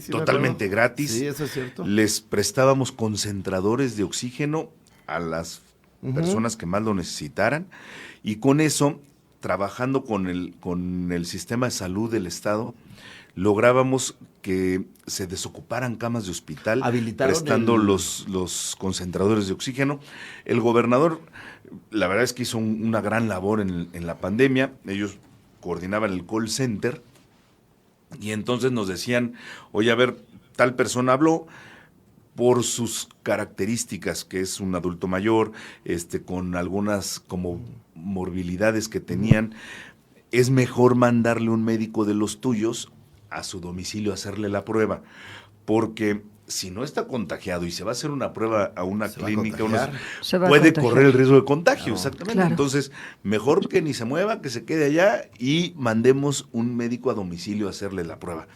totalmente gratis. Sí, eso es cierto. Les prestábamos concentradores de oxígeno a las personas que más lo necesitaran, y con eso, trabajando con el sistema de salud del Estado, lográbamos que se desocuparan camas de hospital, prestando los concentradores de oxígeno. El gobernador, la verdad es que hizo una gran labor en la pandemia. Ellos coordinaban el call center y entonces nos decían, oye, a ver, tal persona habló, por sus características, que es un adulto mayor, con algunas como morbilidades que tenían, es mejor mandarle un médico de los tuyos a su domicilio a hacerle la prueba, porque si no está contagiado y se va a hacer una prueba a una clínica, puede correr el riesgo de contagio, exactamente. Claro. Entonces, mejor que ni se mueva, que se quede allá y mandemos un médico a domicilio a hacerle la prueba.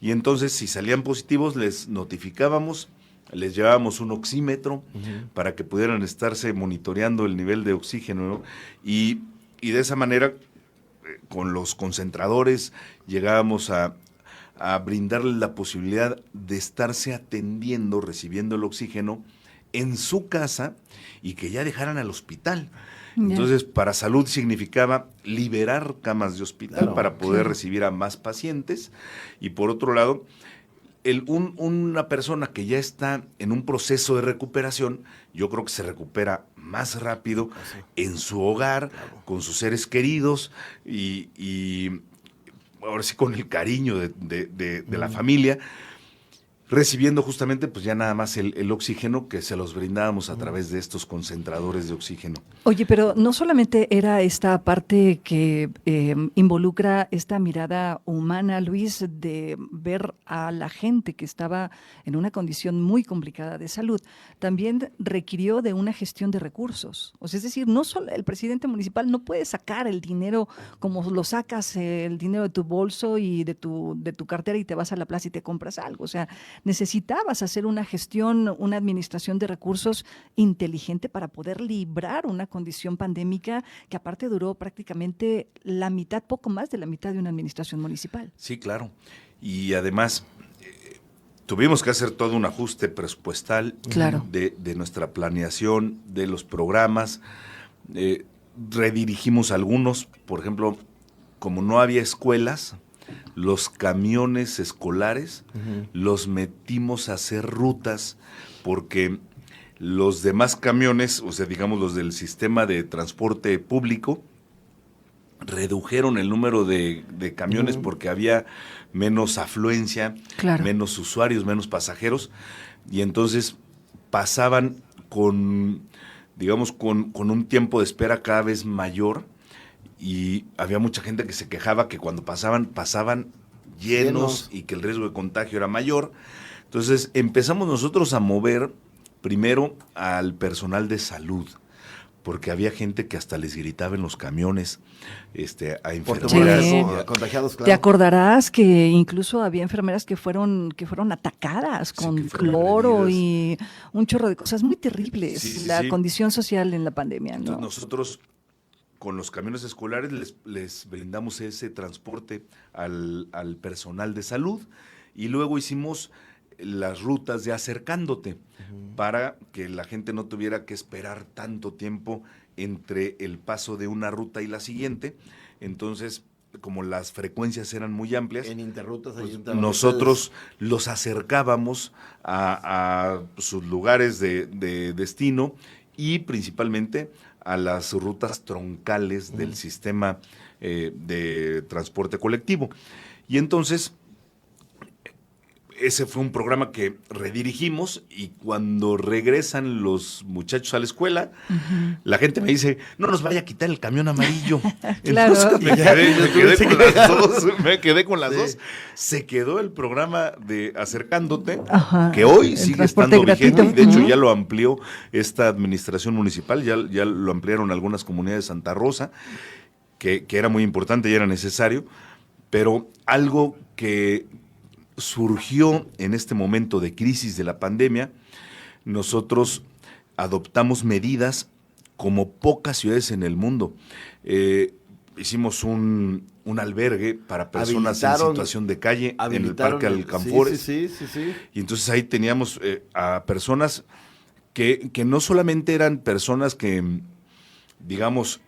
Y entonces, si salían positivos, les notificábamos, les llevábamos un oxímetro para que pudieran estarse monitoreando el nivel de oxígeno, ¿no? Y de esa manera, con los concentradores, llegábamos a brindarles la posibilidad de estarse atendiendo, recibiendo el oxígeno en su casa y que ya dejaran al hospital. Entonces, para salud significaba liberar camas de hospital para poder recibir a más pacientes. Y por otro lado, una persona que ya está en un proceso de recuperación, yo creo que se recupera más rápido en su hogar, con sus seres queridos y ahora sí con el cariño de la familia, recibiendo justamente pues ya nada más el oxígeno que se los brindábamos a través de estos concentradores de oxígeno. Oye, pero no solamente era esta parte que involucra esta mirada humana, Luis, de ver a la gente que estaba en una condición muy complicada de salud, también requirió de una gestión de recursos. O sea, es decir, no solo el presidente municipal no puede sacar el dinero como lo sacas el dinero de tu bolso y de tu cartera y te vas a la plaza y te compras algo. O sea, necesitabas hacer una gestión, una administración de recursos inteligente para poder librar una condición pandémica que aparte duró prácticamente la mitad, poco más de la mitad de una administración municipal. Sí, claro. Y además tuvimos que hacer todo un ajuste presupuestal de nuestra planeación, de los programas. Redirigimos algunos, por ejemplo, como no había escuelas, los camiones escolares los metimos a hacer rutas porque los demás camiones, o sea, digamos los del sistema de transporte público, redujeron el número de camiones porque había menos afluencia, menos usuarios, menos pasajeros, y entonces pasaban con un tiempo de espera cada vez mayor. Y había mucha gente que se quejaba que cuando pasaban llenos y que el riesgo de contagio era mayor. Entonces empezamos nosotros a mover primero al personal de salud, porque había gente que hasta les gritaba en los camiones a enfermeras. Contagiados, claro. Te acordarás que incluso había enfermeras que fueron atacadas con cloro y un chorro de cosas muy terribles. Condición social en la pandemia, ¿no? Entonces nosotros con los camiones escolares les brindamos ese transporte al personal de salud y luego hicimos las rutas de acercándote para que la gente no tuviera que esperar tanto tiempo entre el paso de una ruta y la siguiente. Entonces, como las frecuencias eran muy amplias, en interrutas nosotros los acercábamos a sus lugares de destino y principalmente a las rutas troncales del sistema de transporte colectivo. Y entonces, ese fue un programa que redirigimos y cuando regresan los muchachos a la escuela, la gente me dice, no nos vaya a quitar el camión amarillo. Claro. Entonces me quedé con las dos. Se quedó el programa de Acercándote, que hoy sigue estando vigente y de hecho ya lo amplió esta administración municipal, ya lo ampliaron algunas comunidades de Santa Rosa, que era muy importante y era necesario, pero algo que surgió en este momento de crisis de la pandemia, nosotros adoptamos medidas como pocas ciudades en el mundo. Hicimos un albergue para personas en situación de calle en el Parque Alcanfores. Sí. Y entonces ahí teníamos a personas que no solamente eran personas que, digamos,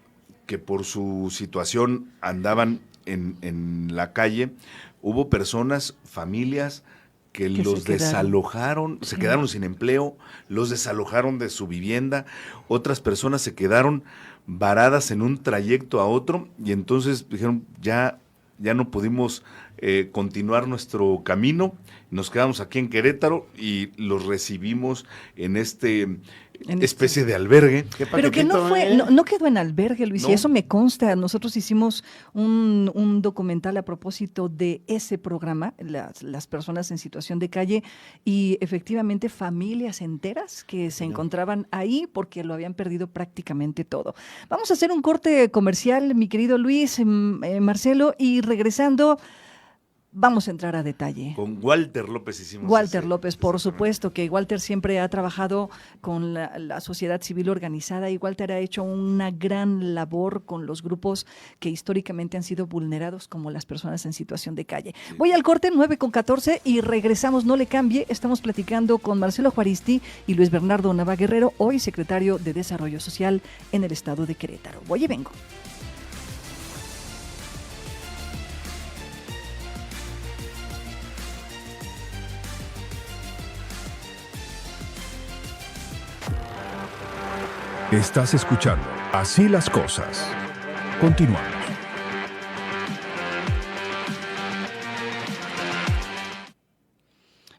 que por su situación andaban en la calle. Hubo personas, familias que los desalojaron, se quedaron sin empleo, los desalojaron de su vivienda, otras personas se quedaron varadas en un trayecto a otro y entonces dijeron ya no pudimos continuar nuestro camino, nos quedamos aquí en Querétaro y los recibimos en especie de albergue. Pero que no quedó en albergue, Luis, y eso me consta. Nosotros hicimos un documental a propósito de ese programa, las personas en situación de calle, y efectivamente familias enteras que se encontraban ahí porque lo habían perdido prácticamente todo. Vamos a hacer un corte comercial, mi querido Luis, Marcelo, y regresando, Vamos a entrar a detalle. Con Walter López hicimos Walter López, por supuesto, que Walter siempre ha trabajado con la sociedad civil organizada y Walter ha hecho una gran labor con los grupos que históricamente han sido vulnerados, como las personas en situación de calle. Sí. Voy al corte, 9:14, y regresamos, no le cambie. Estamos platicando con Marcelo Juaristi y Luis Bernardo Nava Guerrero, hoy secretario de Desarrollo Social en el estado de Querétaro. Voy y vengo. Estás escuchando Así las Cosas. Continuamos.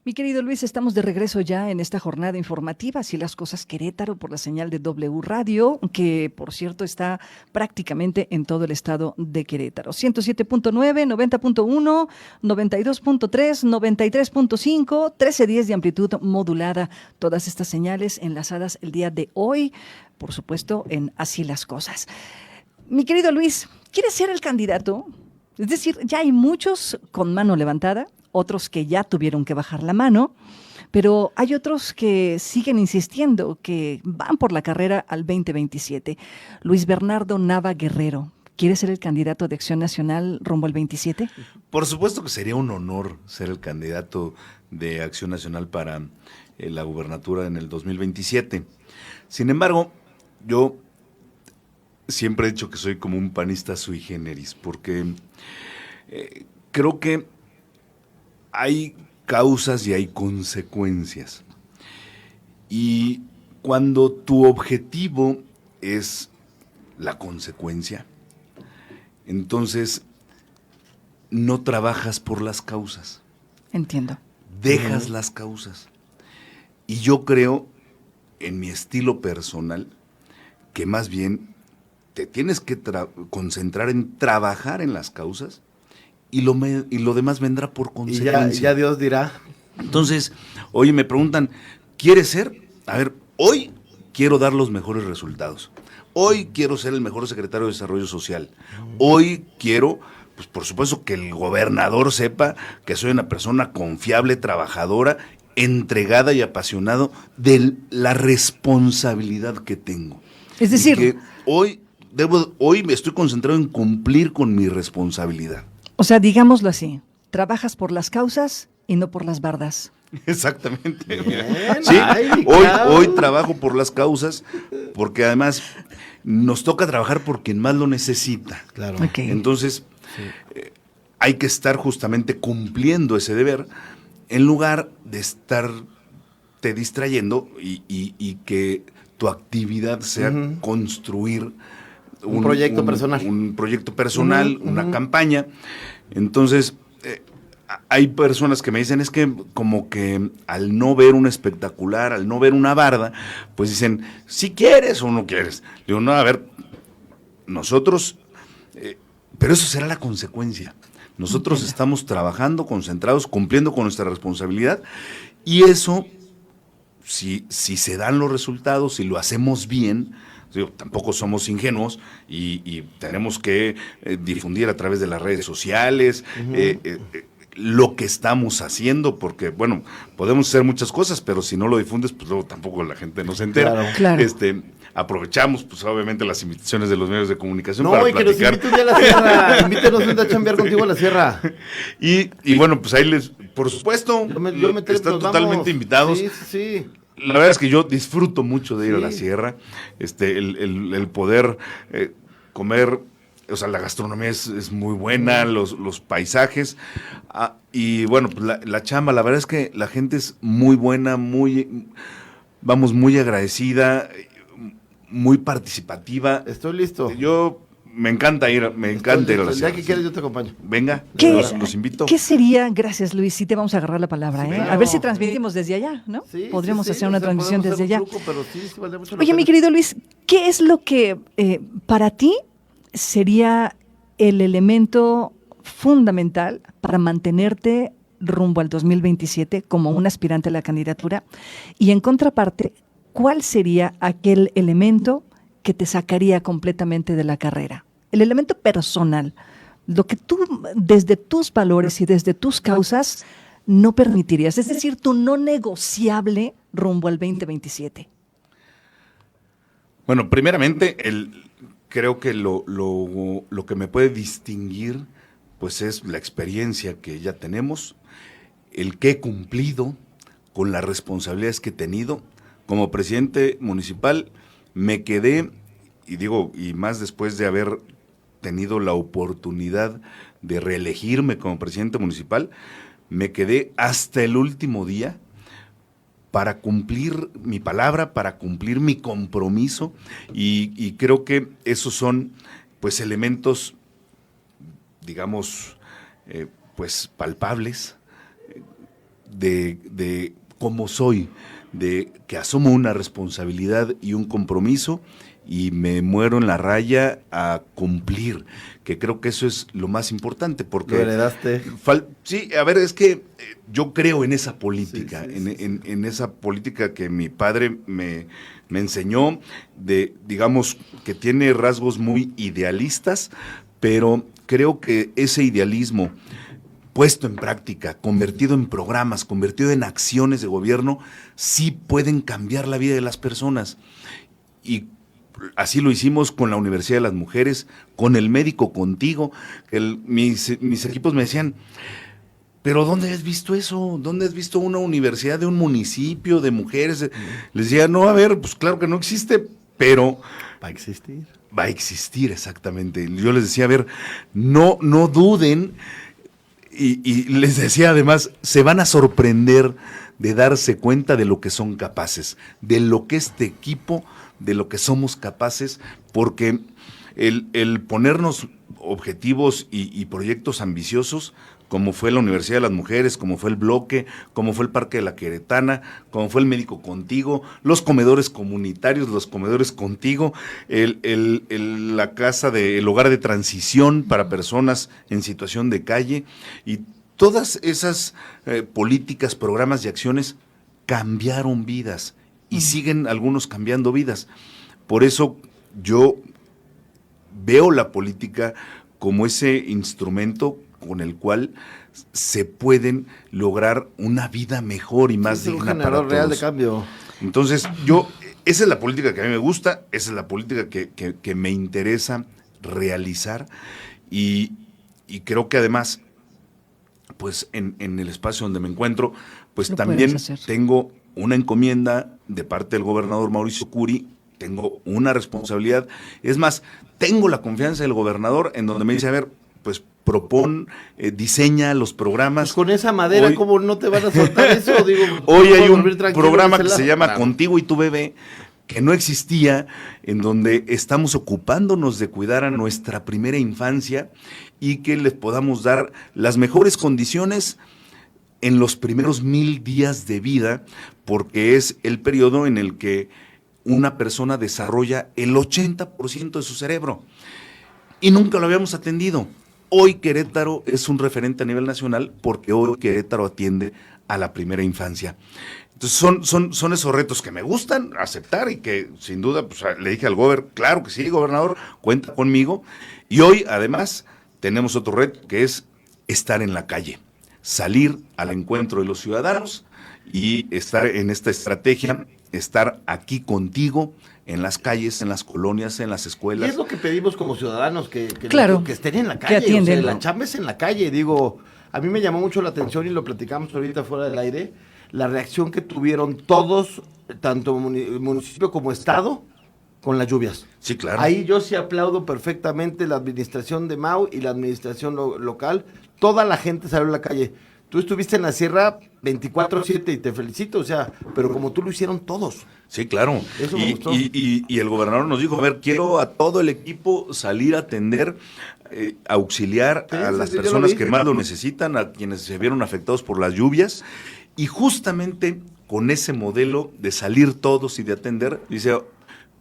Mi querido Luis, estamos de regreso ya en esta jornada informativa, Así las Cosas Querétaro, por la señal de W Radio, que por cierto está prácticamente en todo el estado de Querétaro. 107.9, 90.1, 92.3, 93.5, 1310 de amplitud modulada. Todas estas señales enlazadas el día de hoy, por supuesto, en Así las Cosas. Mi querido Luis, ¿quieres ser el candidato? Es decir, ya hay muchos con mano levantada, otros que ya tuvieron que bajar la mano, pero hay otros que siguen insistiendo, que van por la carrera al 2027. Luis Bernardo Nava Guerrero, ¿quiere ser el candidato de Acción Nacional rumbo al 27? Por supuesto que sería un honor ser el candidato de Acción Nacional para la gubernatura en el 2027. Sin embargo, yo siempre he dicho que soy como un panista sui generis, porque creo que hay causas y hay consecuencias. Y cuando tu objetivo es la consecuencia, entonces no trabajas por las causas. Entiendo. Dejas las causas. Y yo creo, en mi estilo personal, que más bien te tienes que concentrar en trabajar en las causas y lo demás vendrá por consecuencia. Y ya Dios dirá. Entonces, oye, me preguntan, ¿quieres ser? A ver, hoy quiero dar los mejores resultados. Hoy quiero ser el mejor secretario de Desarrollo Social. Hoy quiero, pues por supuesto, que el gobernador sepa que soy una persona confiable, trabajadora, entregada y apasionado de la responsabilidad que tengo. Es decir, que hoy me estoy concentrado en cumplir con mi responsabilidad. O sea, digámoslo así, trabajas por las causas y no por las bardas. Exactamente. Bien, sí, ay, hoy trabajo por las causas, porque además nos toca trabajar por quien más lo necesita. Claro. Okay. Entonces, hay que estar justamente cumpliendo ese deber, en lugar de estarte distrayendo y que tu actividad sea construir un proyecto personal. Un proyecto personal, una campaña. Entonces, hay personas que me dicen, es que como que al no ver un espectacular, al no ver una barda, pues dicen, si quieres o no quieres. Le digo, no, a ver, nosotros, pero eso será la consecuencia. Nosotros estamos trabajando, concentrados, cumpliendo con nuestra responsabilidad, y eso, si se dan los resultados, si lo hacemos bien, digo, tampoco somos ingenuos y tenemos que difundir a través de las redes sociales lo que estamos haciendo, porque, bueno, podemos hacer muchas cosas, pero si no lo difundes, pues luego tampoco la gente no se entera. Claro. Aprovechamos, pues obviamente, las invitaciones de los medios de comunicación no, para y platicar. Que nos inviten ya a la sierra, invítenos a chambear contigo a la sierra. Y bueno, pues ahí por supuesto, están totalmente invitados. Sí. La verdad es que yo disfruto mucho de ir a la sierra, el poder comer, o sea, la gastronomía es muy buena, los paisajes, y bueno, pues la chamba, la verdad es que la gente es muy buena, muy agradecida, muy participativa. Estoy listo. Me encanta ir a la sierra. El día que quieras yo te acompaño. Venga, los invito. ¿Qué sería? Gracias, Luis, sí te vamos a agarrar la palabra, sí, A ver si transmitimos desde allá, ¿no? Sí, podríamos hacer una transmisión desde allá. Pero sí, vale mucho la Oye, pena. mi querido Luis, ¿qué es lo que para ti sería el elemento fundamental para mantenerte rumbo al 2027 como un aspirante a la candidatura? Y en contraparte, ¿cuál sería aquel elemento que te sacaría completamente de la carrera? El elemento personal lo que tú, desde tus valores y desde tus causas, no permitirías? Es decir, tu no negociable rumbo al 2027. Bueno, primeramente, creo que lo que me puede distinguir, pues es la experiencia que ya tenemos, el que he cumplido con las responsabilidades que he tenido. Como presidente municipal me quedé, y más después de haber tenido la oportunidad de reelegirme como presidente municipal, me quedé hasta el último día para cumplir mi palabra, para cumplir mi compromiso, y creo que esos son pues elementos, digamos, pues palpables de cómo soy, de que asumo una responsabilidad y un compromiso y me muero en la raya a cumplir, que creo que eso es lo más importante, porque... ¿Lo heredaste? Sí, a ver, es que yo creo en esa política, en esa política que mi padre me enseñó, digamos, que tiene rasgos muy idealistas, pero creo que ese idealismo puesto en práctica, convertido en programas, convertido en acciones de gobierno, sí pueden cambiar la vida de las personas. Y así lo hicimos con la Universidad de las Mujeres, con el Médico Contigo. Mis equipos me decían, ¿pero dónde has visto eso? ¿Dónde has visto una universidad de un municipio de mujeres? Les decía, no, a ver, pues claro que no existe, pero... ¿Va a existir? Va a existir, exactamente. Yo les decía, a ver, no duden, y les decía además, se van a sorprender de darse cuenta de lo que son capaces, de lo que este equipo, de lo que somos capaces, porque el ponernos objetivos y proyectos ambiciosos, como fue la Universidad de las Mujeres, como fue el Bloque, como fue el Parque de la Queretana, como fue el Médico Contigo, los comedores comunitarios, los comedores Contigo, la casa el hogar de transición para personas en situación de calle, y todas esas políticas, programas y acciones cambiaron vidas y siguen algunos cambiando vidas. Por eso yo veo la política como ese instrumento con el cual se pueden lograr una vida mejor y más digna para todos. Real de cambio. Entonces, esa es la política que a mí me gusta, esa es la política que me interesa realizar, y creo que además, pues en el espacio donde me encuentro, pues también tengo una encomienda de parte del gobernador Mauricio Curi, tengo una responsabilidad, es más, tengo la confianza del gobernador en donde me dice, a ver, pues diseña los programas. Pues con esa madera, hoy, ¿cómo no te van a soltar eso? Digo, hoy hay un programa que se llama Contigo y tu bebé, que no existía, en donde estamos ocupándonos de cuidar a nuestra primera infancia y que les podamos dar las mejores condiciones en los primeros 1000 días de vida, porque es el periodo en el que una persona desarrolla el 80% de su cerebro. Y nunca lo habíamos atendido. Hoy Querétaro es un referente a nivel nacional porque hoy Querétaro atiende a la primera infancia. Entonces son esos retos que me gustan aceptar y que sin duda pues, le dije al gobernador, claro que sí, gobernador, cuenta conmigo. Y hoy además tenemos otro reto que es estar en la calle, salir al encuentro de los ciudadanos y estar en esta estrategia, estar aquí contigo, en las calles, en las colonias, en las escuelas. Y es lo que pedimos como ciudadanos, que estén en la calle, que atienden, o sea, la chamba es en la calle. Digo, a mí me llamó mucho la atención y lo platicamos ahorita fuera del aire, la reacción que tuvieron todos, tanto municipio como estado, con las lluvias. Sí, claro. Ahí yo sí aplaudo perfectamente la administración de Mau y la administración local. Toda la gente salió a la calle. Tú estuviste en la sierra 24/7 y te felicito, o sea, pero como tú lo hicieron todos. Sí, claro. Eso me gustó. Y el gobernador nos dijo, a ver, quiero a todo el equipo salir a atender, auxiliar a las personas que más lo necesitan, a quienes se vieron afectados por las lluvias, y justamente con ese modelo de salir todos y de atender, dice,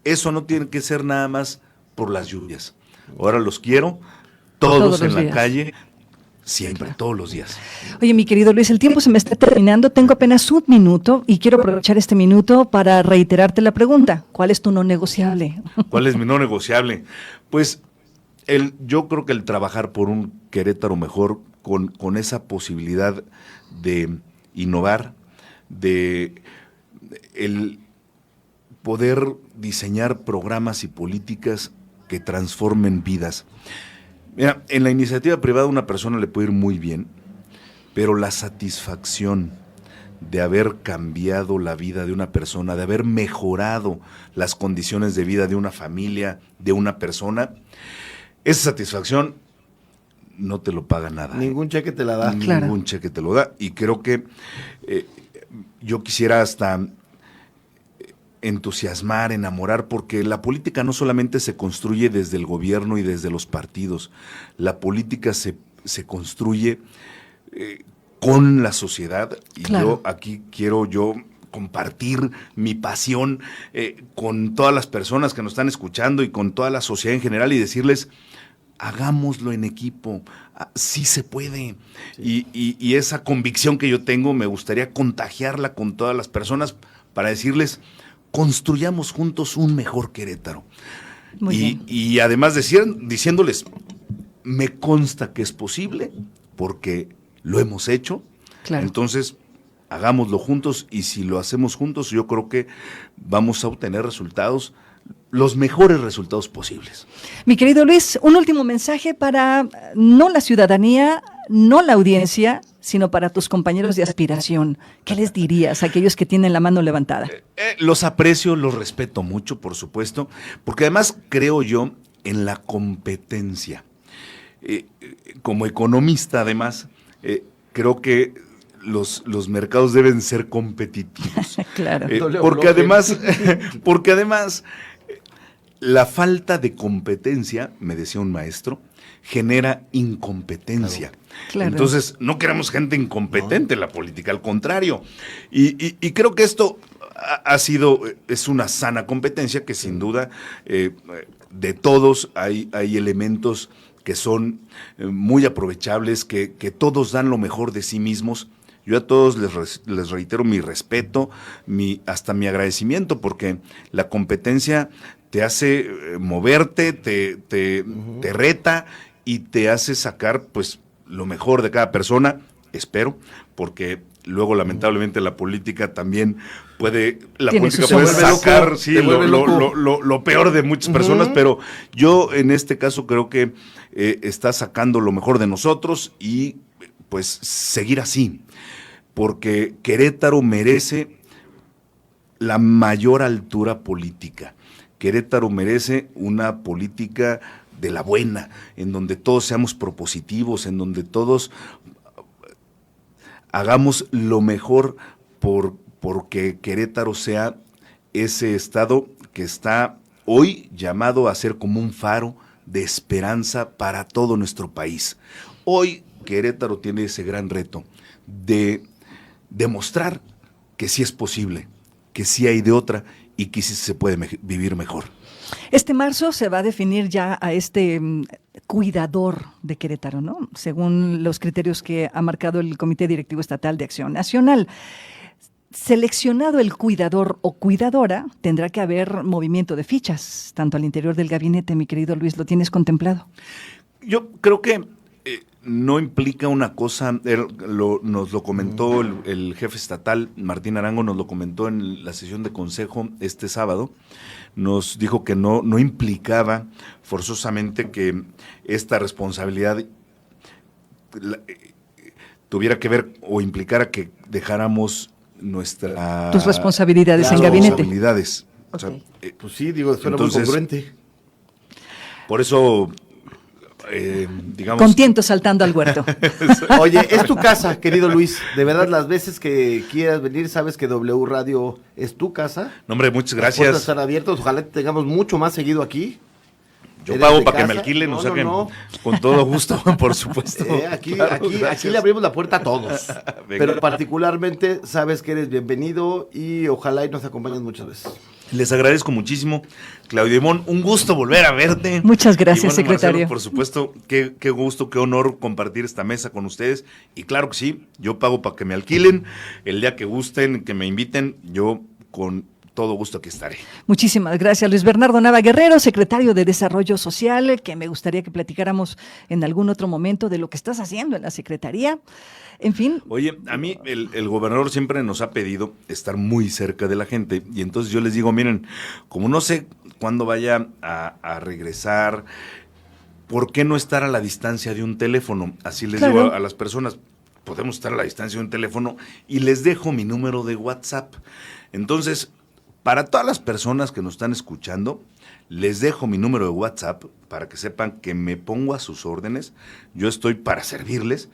eso no tiene que ser nada más por las lluvias. Ahora los quiero todos en la calle, siempre, todos los días. Oye, mi querido Luis, el tiempo se me está terminando, tengo apenas un minuto y quiero aprovechar este minuto para reiterarte la pregunta. ¿Cuál es tu no negociable? ¿Cuál es mi no negociable? Pues yo creo que el trabajar por un Querétaro mejor, con esa posibilidad de innovar, de el poder diseñar programas y políticas que transformen vidas. Mira, en la iniciativa privada una persona le puede ir muy bien, pero la satisfacción de haber cambiado la vida de una persona, de haber mejorado las condiciones de vida de una familia, de una persona, esa satisfacción no te lo paga nada. Ningún cheque te la da. Ningún cheque te lo da. Y creo que yo quisiera hasta entusiasmar, enamorar, porque la política no solamente se construye desde el gobierno y desde los partidos, la política se construye con la sociedad, y yo aquí quiero compartir mi pasión con todas las personas que nos están escuchando y con toda la sociedad en general y decirles, hagámoslo en equipo, sí se puede. Sí. Y esa convicción que yo tengo me gustaría contagiarla con todas las personas para decirles, construyamos juntos un mejor Querétaro. Y además diciéndoles, me consta que es posible porque lo hemos hecho. Claro. Entonces, hagámoslo juntos, y si lo hacemos juntos, yo creo que vamos a obtener resultados, los mejores resultados posibles. Mi querido Luis, un último mensaje para no la ciudadanía, no la audiencia, sino para tus compañeros de aspiración. ¿Qué les dirías a aquellos que tienen la mano levantada? Los aprecio, los respeto mucho, por supuesto, porque además creo yo en la como economista, además, creo que los mercados deben ser competitivos. Claro. Porque además la falta de competencia, me decía un maestro, genera incompetencia. Claro. Entonces, no queremos gente incompetente en la política, al contrario. Y creo que esto es una sana competencia que sin duda de todos hay elementos que son muy aprovechables, que todos dan lo mejor de sí mismos. Yo a todos les reitero mi respeto, hasta mi agradecimiento, porque la competencia te hace moverte, te reta y te hace sacar pues lo mejor de cada persona, espero, porque luego lamentablemente la política también puede sacar lo peor de muchas personas, pero yo en este caso creo que está sacando lo mejor de nosotros y pues seguir así, porque Querétaro merece la mayor altura política. Querétaro merece una política de la buena, en donde todos seamos propositivos, en donde todos hagamos lo mejor porque Querétaro sea ese estado que está hoy llamado a ser como un faro de esperanza para todo nuestro país. Hoy Querétaro tiene ese gran reto de demostrar que sí es posible, que sí hay de otra y que sí se puede vivir mejor. Este marzo se va a definir ya a este cuidador de Querétaro, ¿no? Según los criterios que ha marcado el Comité Directivo Estatal de Acción Nacional. Seleccionado el cuidador o cuidadora, tendrá que haber movimiento de fichas, tanto al interior del gabinete, mi querido Luis, ¿lo tienes contemplado? Yo creo que no implica una cosa, nos lo comentó el jefe estatal, Martín Arango, nos lo comentó en la sesión de consejo este sábado, nos dijo que no implicaba forzosamente que esta responsabilidad tuviera que ver o implicara que dejáramos tus responsabilidades en gabinete. Okay. O sea, pues sí, digo, suena muy congruente. Por eso, digamos... Con tiento saltando al huerto. Oye, es tu casa, querido Luis. De verdad, las veces que quieras venir, sabes que W Radio es tu casa. No, hombre, muchas gracias. Las puertas están abiertas, ojalá te tengamos mucho más seguido aquí. Yo pago para que me alquilen, con todo gusto, por supuesto. Aquí le abrimos la puerta a todos. Pero particularmente sabes que eres bienvenido y ojalá y nos acompañes muchas veces. Les agradezco muchísimo, Claudio Limón, un gusto volver a verte. Muchas gracias, secretario. Marcelo, por supuesto, qué gusto, qué honor compartir esta mesa con ustedes. Y claro que sí, yo pago para que me alquilen, el día que gusten, que me inviten, yo con todo gusto aquí estaré. Muchísimas gracias, Luis Bernardo Nava Guerrero, secretario de Desarrollo Social, que me gustaría que platicáramos en algún otro momento de lo que estás haciendo en la Secretaría. En fin. Oye, a mí el gobernador siempre nos ha pedido estar muy cerca de la gente y entonces yo les digo, miren, como no sé cuándo vaya a regresar, ¿por qué no estar a la distancia de un teléfono? Así les digo a las personas, podemos estar a la distancia de un teléfono y les dejo mi número de WhatsApp. Entonces, para todas las personas que nos están escuchando, les dejo mi número de WhatsApp para que sepan que me pongo a sus órdenes. Yo estoy para servirles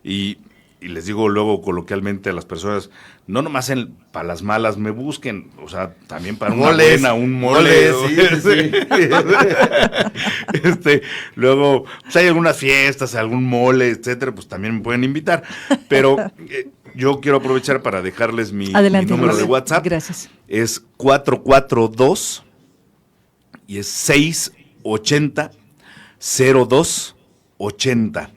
y les digo luego coloquialmente a las personas, no nomás para las malas me busquen, o sea, también para una buena, un mole. Sí. Luego, pues hay algunas fiestas, algún mole, etcétera, pues también me pueden invitar. Pero yo quiero aprovechar para dejarles mi número de WhatsApp. Gracias. Es 442 y es 680-0280.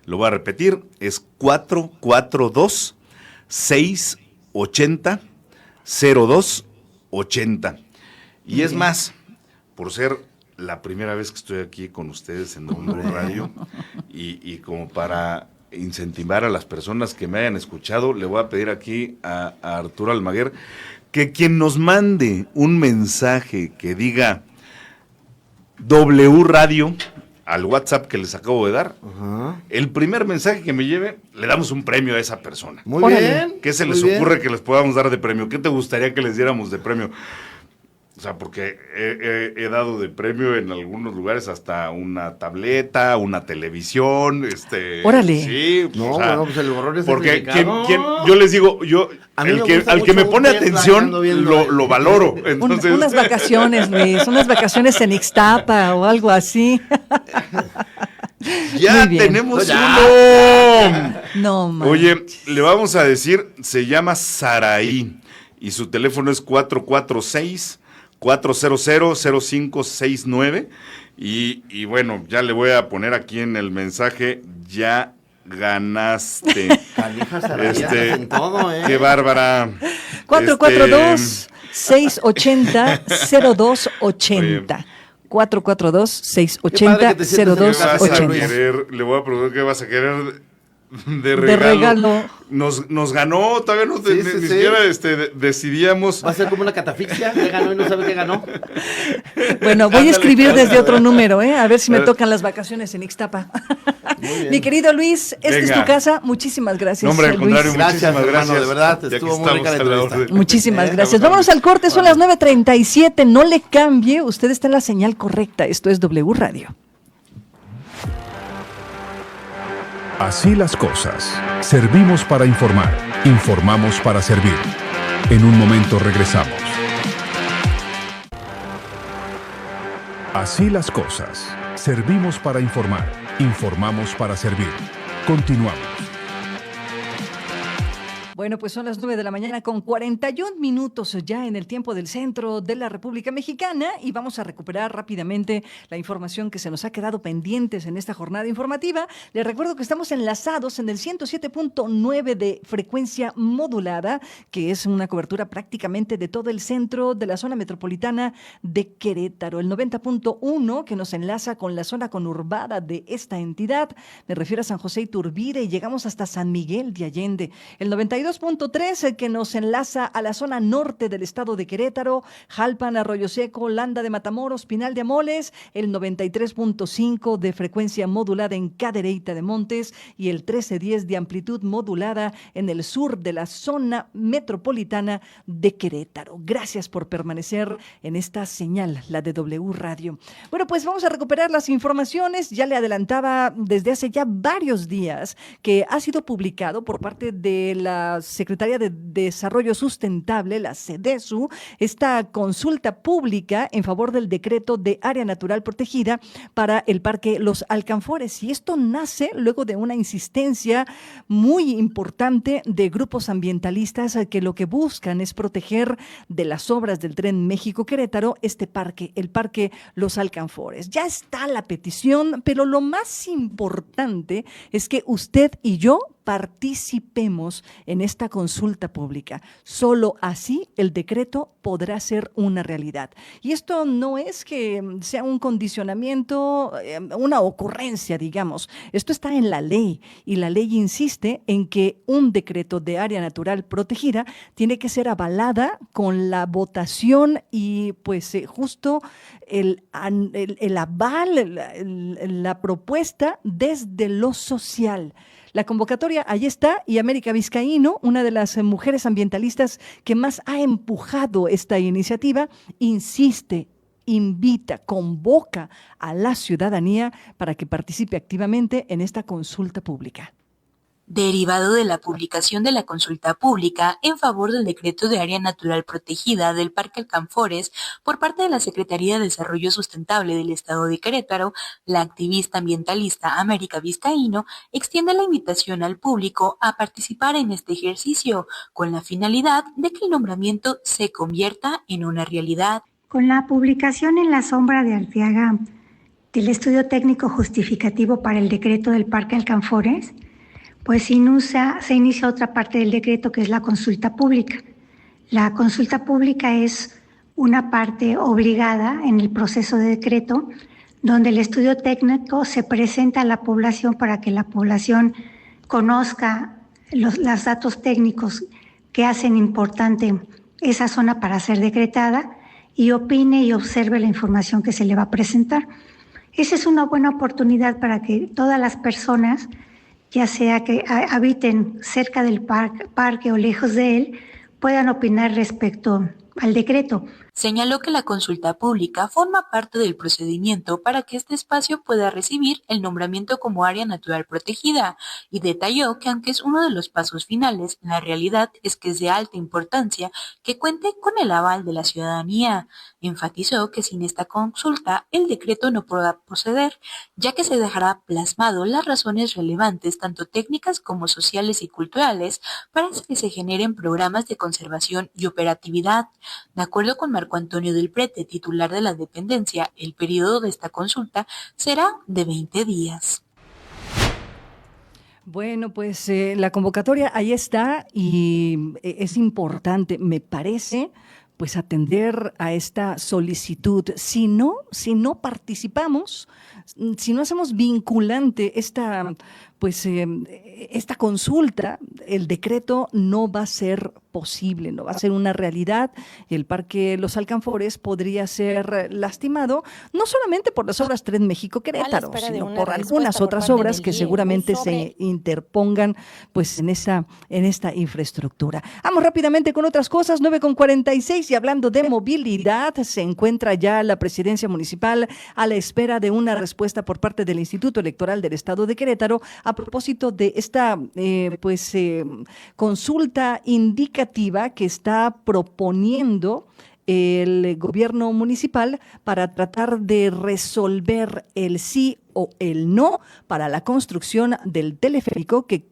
Lo voy a repetir, es 442-680-0280. Y es más, por ser la primera vez que estoy aquí con ustedes en W Radio y como para incentivar a las personas que me hayan escuchado, le voy a pedir aquí a Arturo Almaguer que quien nos mande un mensaje que diga W Radio al WhatsApp que les acabo de dar, el primer mensaje que me lleve, le damos un premio a esa persona. Muy bien. ¿Qué se les ocurre que les podamos dar de premio? ¿Qué te gustaría que les diéramos de premio? O sea, porque he dado de premio en algunos lugares hasta una tableta, una televisión, ¡Órale! Sí, no, o sea, bueno, pues el horror es porque yo les digo, al que me pone atención lo valoro. Entonces, unas vacaciones, Luis, unas vacaciones en Ixtapa o algo así. Ya tenemos uno. No, man. Oye, le vamos a decir, se llama Saraí y su teléfono es 446-400-0569 y bueno, ya le voy a poner aquí en el mensaje, ya ganaste. En todo, Qué bárbara. 442-680-0280. 442-680-0280. Le voy a preguntar qué vas a querer de regalo. Nos ganó, todavía no ni siquiera decidíamos. Va a ser como una catafixia, ya ganó y no sabe qué ganó. Bueno, voy a escribir desde otro número, a ver si me tocan las vacaciones en Ixtapa. Mi querido Luis, esta es tu casa, muchísimas gracias. No, hombre, al contrario, Luis. muchísimas gracias. Hermano, de verdad, estuvo muy rica la entrevista. Muchísimas gracias. Vámonos al corte, son las 9:37, no le cambie, usted está en la señal correcta, esto es W Radio. Así las cosas. Servimos para informar. Informamos para servir. En un momento regresamos. Así las cosas. Servimos para informar. Informamos para servir. Continuamos. Bueno, pues son las 9:41 con 41 minutos ya en el tiempo del centro de la República Mexicana y vamos a recuperar rápidamente la información que se nos ha quedado pendientes en esta jornada informativa. Les recuerdo que estamos enlazados en el 107.9 de frecuencia modulada, que es una cobertura prácticamente de todo el centro de la zona metropolitana de Querétaro. El 90.1 que nos enlaza con la zona conurbada de esta entidad, me refiero a San José Iturbide y llegamos hasta San Miguel de Allende. El 92.3 que nos enlaza a la zona norte del estado de Querétaro, Jalpan, Arroyo Seco, Landa de Matamoros, Pinal de Amoles, el 93.5 de frecuencia modulada en Cadereyta de Montes y el 1310 de amplitud modulada en el sur de la zona metropolitana de Querétaro. Gracias por permanecer en esta señal, la de W Radio. Bueno, pues vamos a recuperar las informaciones. Ya le adelantaba desde hace ya varios días que ha sido publicado por parte de la Secretaría de Desarrollo Sustentable, la CEDESU, esta consulta pública en favor del decreto de área natural protegida para el Parque Los Alcanfores. Y esto nace luego de una insistencia muy importante de grupos ambientalistas que lo que buscan es proteger de las obras del Tren México-Querétaro este parque, el Parque Los Alcanfores. Ya está la petición, pero lo más importante es que usted y yo participemos en esta consulta pública. Solo así el decreto podrá ser una realidad. Y esto no es que sea un condicionamiento, una ocurrencia, digamos. Esto está en la ley y la ley insiste en que un decreto de área natural protegida tiene que ser avalada con la votación y pues justo el aval, la propuesta desde lo social. La convocatoria ahí está y América Vizcaíno, una de las mujeres ambientalistas que más ha empujado esta iniciativa, insiste, invita, convoca a la ciudadanía para que participe activamente en esta consulta pública. Derivado de la publicación de la consulta pública en favor del decreto de área natural protegida del Parque Alcanfores por parte de la Secretaría de Desarrollo Sustentable del Estado de Querétaro, la activista ambientalista América Vizcaíno extiende la invitación al público a participar en este ejercicio con la finalidad de que el nombramiento se convierta en una realidad. Con la publicación en la sombra de Arteaga del estudio técnico justificativo para el decreto del Parque Alcanfores, pues se inicia otra parte del decreto que es la consulta pública. La consulta pública es una parte obligada en el proceso de decreto donde el estudio técnico se presenta a la población para que la población conozca los datos técnicos que hacen importante esa zona para ser decretada y opine y observe la información que se le va a presentar. Esa es una buena oportunidad para que todas las personas, ya sea que habiten cerca del parque o lejos de él, puedan opinar respecto al decreto. Señaló que la consulta pública forma parte del procedimiento para que este espacio pueda recibir el nombramiento como área natural protegida y detalló que aunque es uno de los pasos finales, la realidad es que es de alta importancia que cuente con el aval de la ciudadanía. Enfatizó que sin esta consulta el decreto no podrá proceder, ya que se dejará plasmado las razones relevantes tanto técnicas como sociales y culturales para que se generen programas de conservación y operatividad. De acuerdo con Marco Antonio del Prete, titular de la dependencia, el periodo de esta consulta será de 20 días. Bueno, pues la convocatoria ahí está y es importante, me parece, pues atender a esta solicitud. Si no participamos, si no hacemos vinculante esta consulta, el decreto no va a ser posible, no va a ser una realidad. El Parque Los Alcanfores podría ser lastimado, no solamente por las obras Tren México-Querétaro, sino por algunas otras obras que seguramente se interpongan pues en esta infraestructura. Vamos rápidamente con otras cosas, 9:46, y hablando de movilidad, se encuentra ya la presidencia municipal a la espera de una respuesta por parte del Instituto Electoral del Estado de Querétaro a propósito de esta consulta indicativa que está proponiendo el gobierno municipal para tratar de resolver el sí o el no para la construcción del teleférico que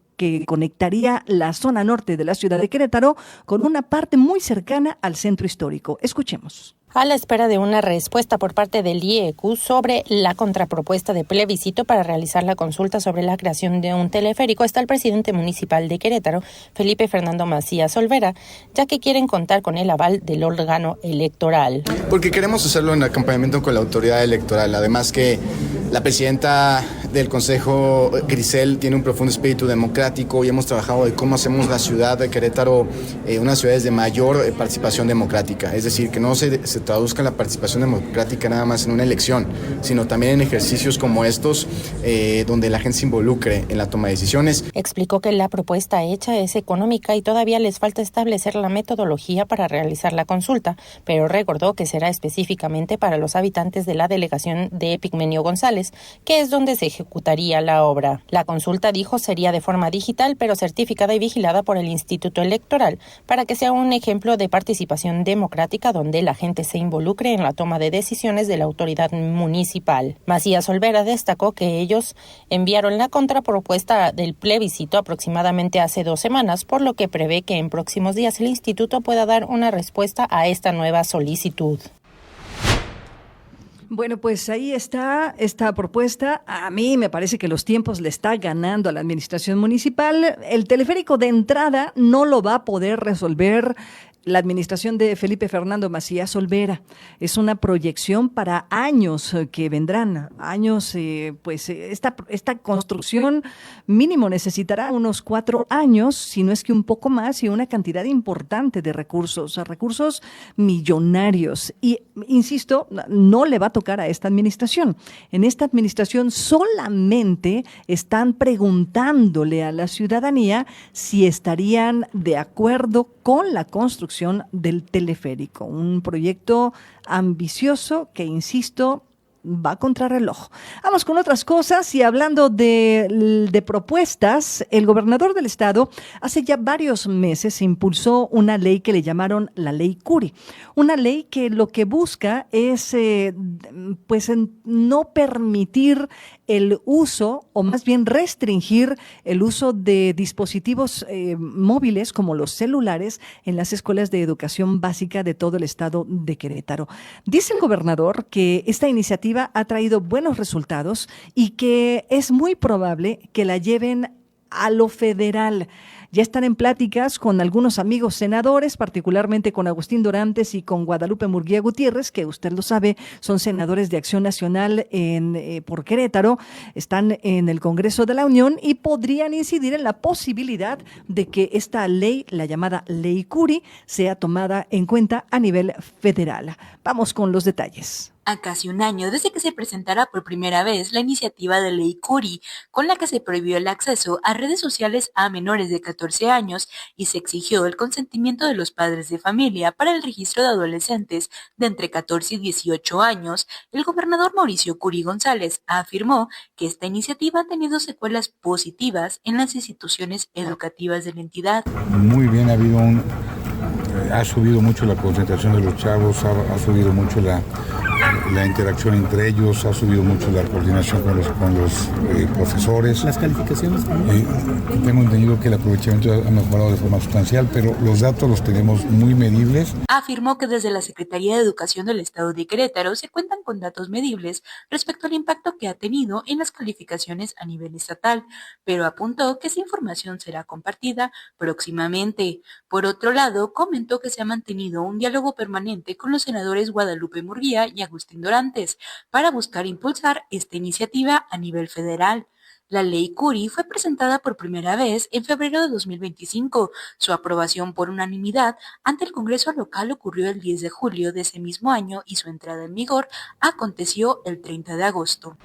conectaría la zona norte de la ciudad de Querétaro con una parte muy cercana al centro histórico. Escuchemos. A la espera de una respuesta por parte del IEQ sobre la contrapropuesta de plebiscito para realizar la consulta sobre la creación de un teleférico, está el presidente municipal de Querétaro, Felipe Fernando Macías Olvera, ya que quieren contar con el aval del órgano electoral. Porque queremos hacerlo en acompañamiento con la autoridad electoral, además que la presidenta del Consejo, Grisel, tiene un profundo espíritu democrático y hemos trabajado de cómo hacemos la ciudad de Querétaro una ciudad de mayor participación democrática, es decir, que no se traduzca la participación democrática nada más en una elección, sino también en ejercicios como estos, donde la gente se involucre en la toma de decisiones. Explicó que la propuesta hecha es económica y todavía les falta establecer la metodología para realizar la consulta, pero recordó que será específicamente para los habitantes de la delegación de Epigmenio González, que es donde se ejecutaría la obra. La consulta, dijo, sería de forma digital, pero certificada y vigilada por el Instituto Electoral, para que sea un ejemplo de participación democrática donde la gente se involucre en la toma de decisiones de la autoridad municipal. Macías Olvera destacó que ellos enviaron la contrapropuesta del plebiscito aproximadamente hace 2 semanas, por lo que prevé que en próximos días el instituto pueda dar una respuesta a esta nueva solicitud. Bueno, pues ahí está esta propuesta. A mí me parece que los tiempos le está ganando a la administración municipal. El teleférico de entrada no lo va a poder resolver la administración de Felipe Fernando Macías Olvera. Es una proyección para años que vendrán, años, esta construcción mínimo necesitará unos 4 años, si no es que un poco más, y una cantidad importante de recursos millonarios. Y, insisto, no le va a tocar a esta administración. En esta administración solamente están preguntándole a la ciudadanía si estarían de acuerdo con la construcción del teleférico, un proyecto ambicioso que, insisto, va contra reloj. Vamos con otras cosas y hablando de propuestas, el gobernador del estado hace ya varios meses impulsó una ley que le llamaron la Ley Curi, una ley que lo que busca es no permitir el uso, o más bien restringir el uso de dispositivos móviles como los celulares en las escuelas de educación básica de todo el estado de Querétaro. Dice el gobernador que esta iniciativa ha traído buenos resultados y que es muy probable que la lleven a lo federal. Ya están en pláticas con algunos amigos senadores, particularmente con Agustín Dorantes y con Guadalupe Murguía Gutiérrez, que usted lo sabe, son senadores de Acción Nacional por Querétaro, están en el Congreso de la Unión y podrían incidir en la posibilidad de que esta ley, la llamada Ley Curi, sea tomada en cuenta a nivel federal. Vamos con los detalles. A casi un año desde que se presentara por primera vez la iniciativa de Ley Curi, con la que se prohibió el acceso a redes sociales a menores de 14 años y se exigió el consentimiento de los padres de familia para el registro de adolescentes de entre 14 y 18 años, el gobernador Mauricio Curi González afirmó que esta iniciativa ha tenido secuelas positivas en las instituciones educativas de la entidad. Muy bien, ha subido mucho la concentración de los chavos, ha subido mucho la interacción entre ellos, ha subido mucho la coordinación con los profesores. ¿Las calificaciones? Tengo entendido que el aprovechamiento ha mejorado de forma sustancial, pero los datos los tenemos muy medibles. Afirmó que desde la Secretaría de Educación del Estado de Querétaro se cuentan con datos medibles respecto al impacto que ha tenido en las calificaciones a nivel estatal, pero apuntó que esa información será compartida próximamente. Por otro lado, comentó que se ha mantenido un diálogo permanente con los senadores Guadalupe Murguía y Agustín Dorantes para buscar impulsar esta iniciativa a nivel federal. La Ley Curi fue presentada por primera vez en febrero de 2025. Su aprobación por unanimidad ante el Congreso local ocurrió el 10 de julio de ese mismo año y su entrada en vigor aconteció el 30 de agosto.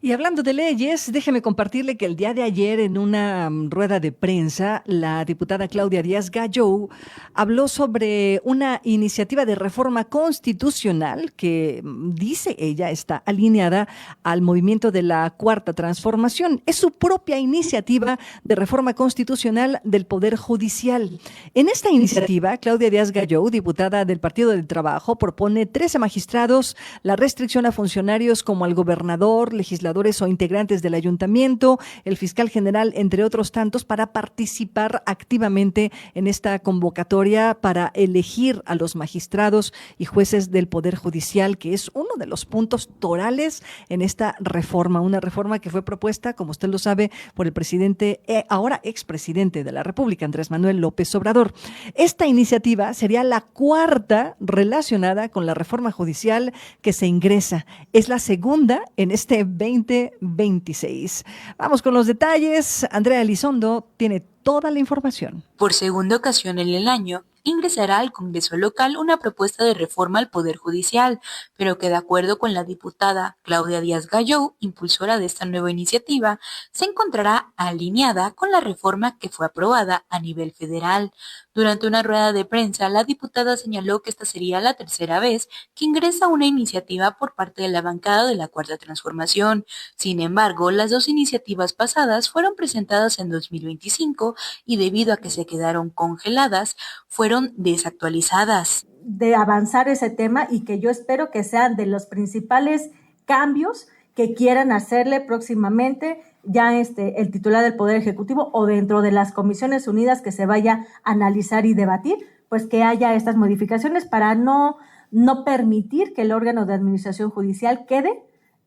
Y hablando de leyes, déjeme compartirle que el día de ayer en una rueda de prensa, la diputada Claudia Díaz Gallo habló sobre una iniciativa de reforma constitucional que, dice ella, está alineada al movimiento de la Cuarta Transformación. Es su propia iniciativa de reforma constitucional del Poder Judicial. En esta iniciativa, Claudia Díaz Gallo, diputada del Partido del Trabajo, propone 13 magistrados, la restricción a funcionarios como al gobernador, legisladores o integrantes del ayuntamiento, el fiscal general, entre otros tantos, para participar activamente en esta convocatoria para elegir a los magistrados y jueces del Poder Judicial, que es uno de los puntos torales en esta reforma, una reforma que fue propuesta, como usted lo sabe, por el presidente, ahora expresidente de la República, Andrés Manuel López Obrador. Esta iniciativa sería la cuarta relacionada con la reforma judicial que se ingresa. Es la segunda en este 2026. Vamos con los detalles. Andrea Elizondo tiene toda la información. Por segunda ocasión en el año, ingresará al Congreso local una propuesta de reforma al Poder Judicial, pero que de acuerdo con la diputada Claudia Díaz Gallo, impulsora de esta nueva iniciativa, se encontrará alineada con la reforma que fue aprobada a nivel federal. Durante una rueda de prensa, la diputada señaló que esta sería la tercera vez que ingresa una iniciativa por parte de la bancada de la Cuarta Transformación. Sin embargo, las dos iniciativas pasadas fueron presentadas en 2025 y debido a que se quedaron congeladas, fueron desactualizadas. De avanzar ese tema y que yo espero que sean de los principales cambios que quieran hacerle próximamente ya el titular del Poder Ejecutivo o dentro de las comisiones unidas que se vaya a analizar y debatir, pues que haya estas modificaciones para no no permitir que el órgano de administración judicial quede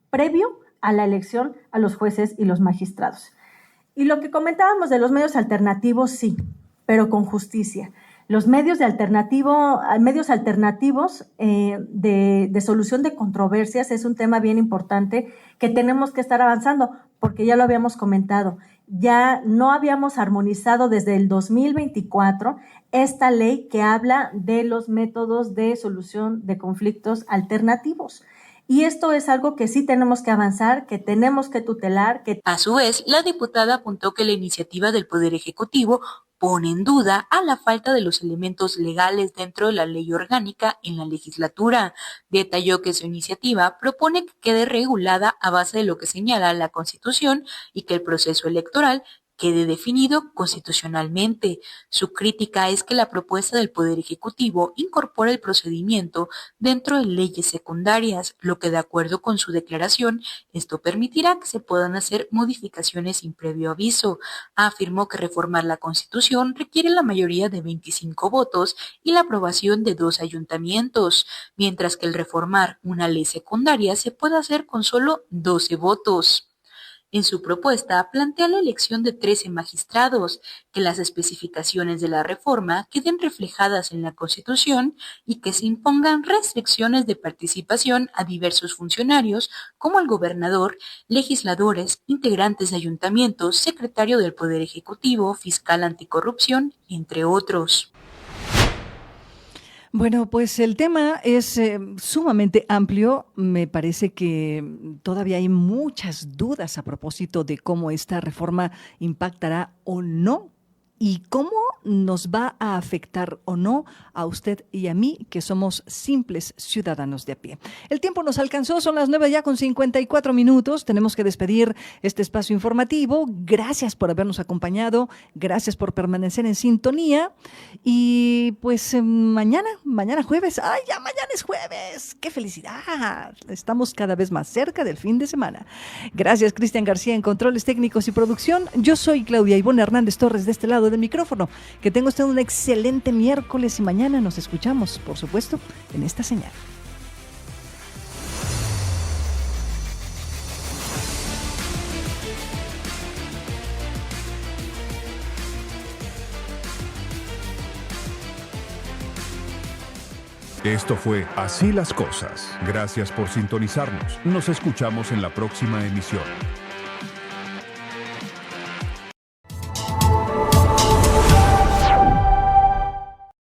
previo a la elección a los jueces y los magistrados. Y lo que comentábamos de los medios alternativos, sí, pero con justicia. Los medios alternativos de solución de controversias es un tema bien importante que tenemos que estar avanzando, porque ya lo habíamos comentado. Ya no habíamos armonizado desde el 2024 esta ley que habla de los métodos de solución de conflictos alternativos. Y esto es algo que sí tenemos que avanzar, que tenemos que tutelar. A su vez, la diputada apuntó que la iniciativa del Poder Ejecutivo pone en duda a la falta de los elementos legales dentro de la ley orgánica en la legislatura. Detalló que su iniciativa propone que quede regulada a base de lo que señala la Constitución y que el proceso electoral quede definido constitucionalmente. Su crítica es que la propuesta del Poder Ejecutivo incorpora el procedimiento dentro de leyes secundarias, lo que de acuerdo con su declaración, esto permitirá que se puedan hacer modificaciones sin previo aviso. Afirmó que reformar la Constitución requiere la mayoría de 25 votos y la aprobación de 2 ayuntamientos, mientras que el reformar una ley secundaria se puede hacer con solo 12 votos. En su propuesta, plantea la elección de 13 magistrados, que las especificaciones de la reforma queden reflejadas en la Constitución y que se impongan restricciones de participación a diversos funcionarios, como el gobernador, legisladores, integrantes de ayuntamientos, secretario del Poder Ejecutivo, fiscal anticorrupción, entre otros. Bueno, pues el tema es sumamente amplio. Me parece que todavía hay muchas dudas a propósito de cómo esta reforma impactará o no y cómo nos va a afectar o no a usted y a mí, que somos simples ciudadanos de a pie. El tiempo nos alcanzó, son las 9:54. Tenemos que despedir este espacio informativo. Gracias por habernos acompañado, gracias por permanecer en sintonía. Y pues mañana jueves, ¡ay, ya mañana es jueves! ¡Qué felicidad! Estamos cada vez más cerca del fin de semana. Gracias, Cristian García, en controles técnicos y producción. Yo soy Claudia Ivonne Hernández Torres, de este lado del micrófono. Que tenga usted un excelente miércoles y mañana nos escuchamos, por supuesto, en esta señal. Esto fue Así las Cosas. Gracias por sintonizarnos. Nos escuchamos en la próxima emisión.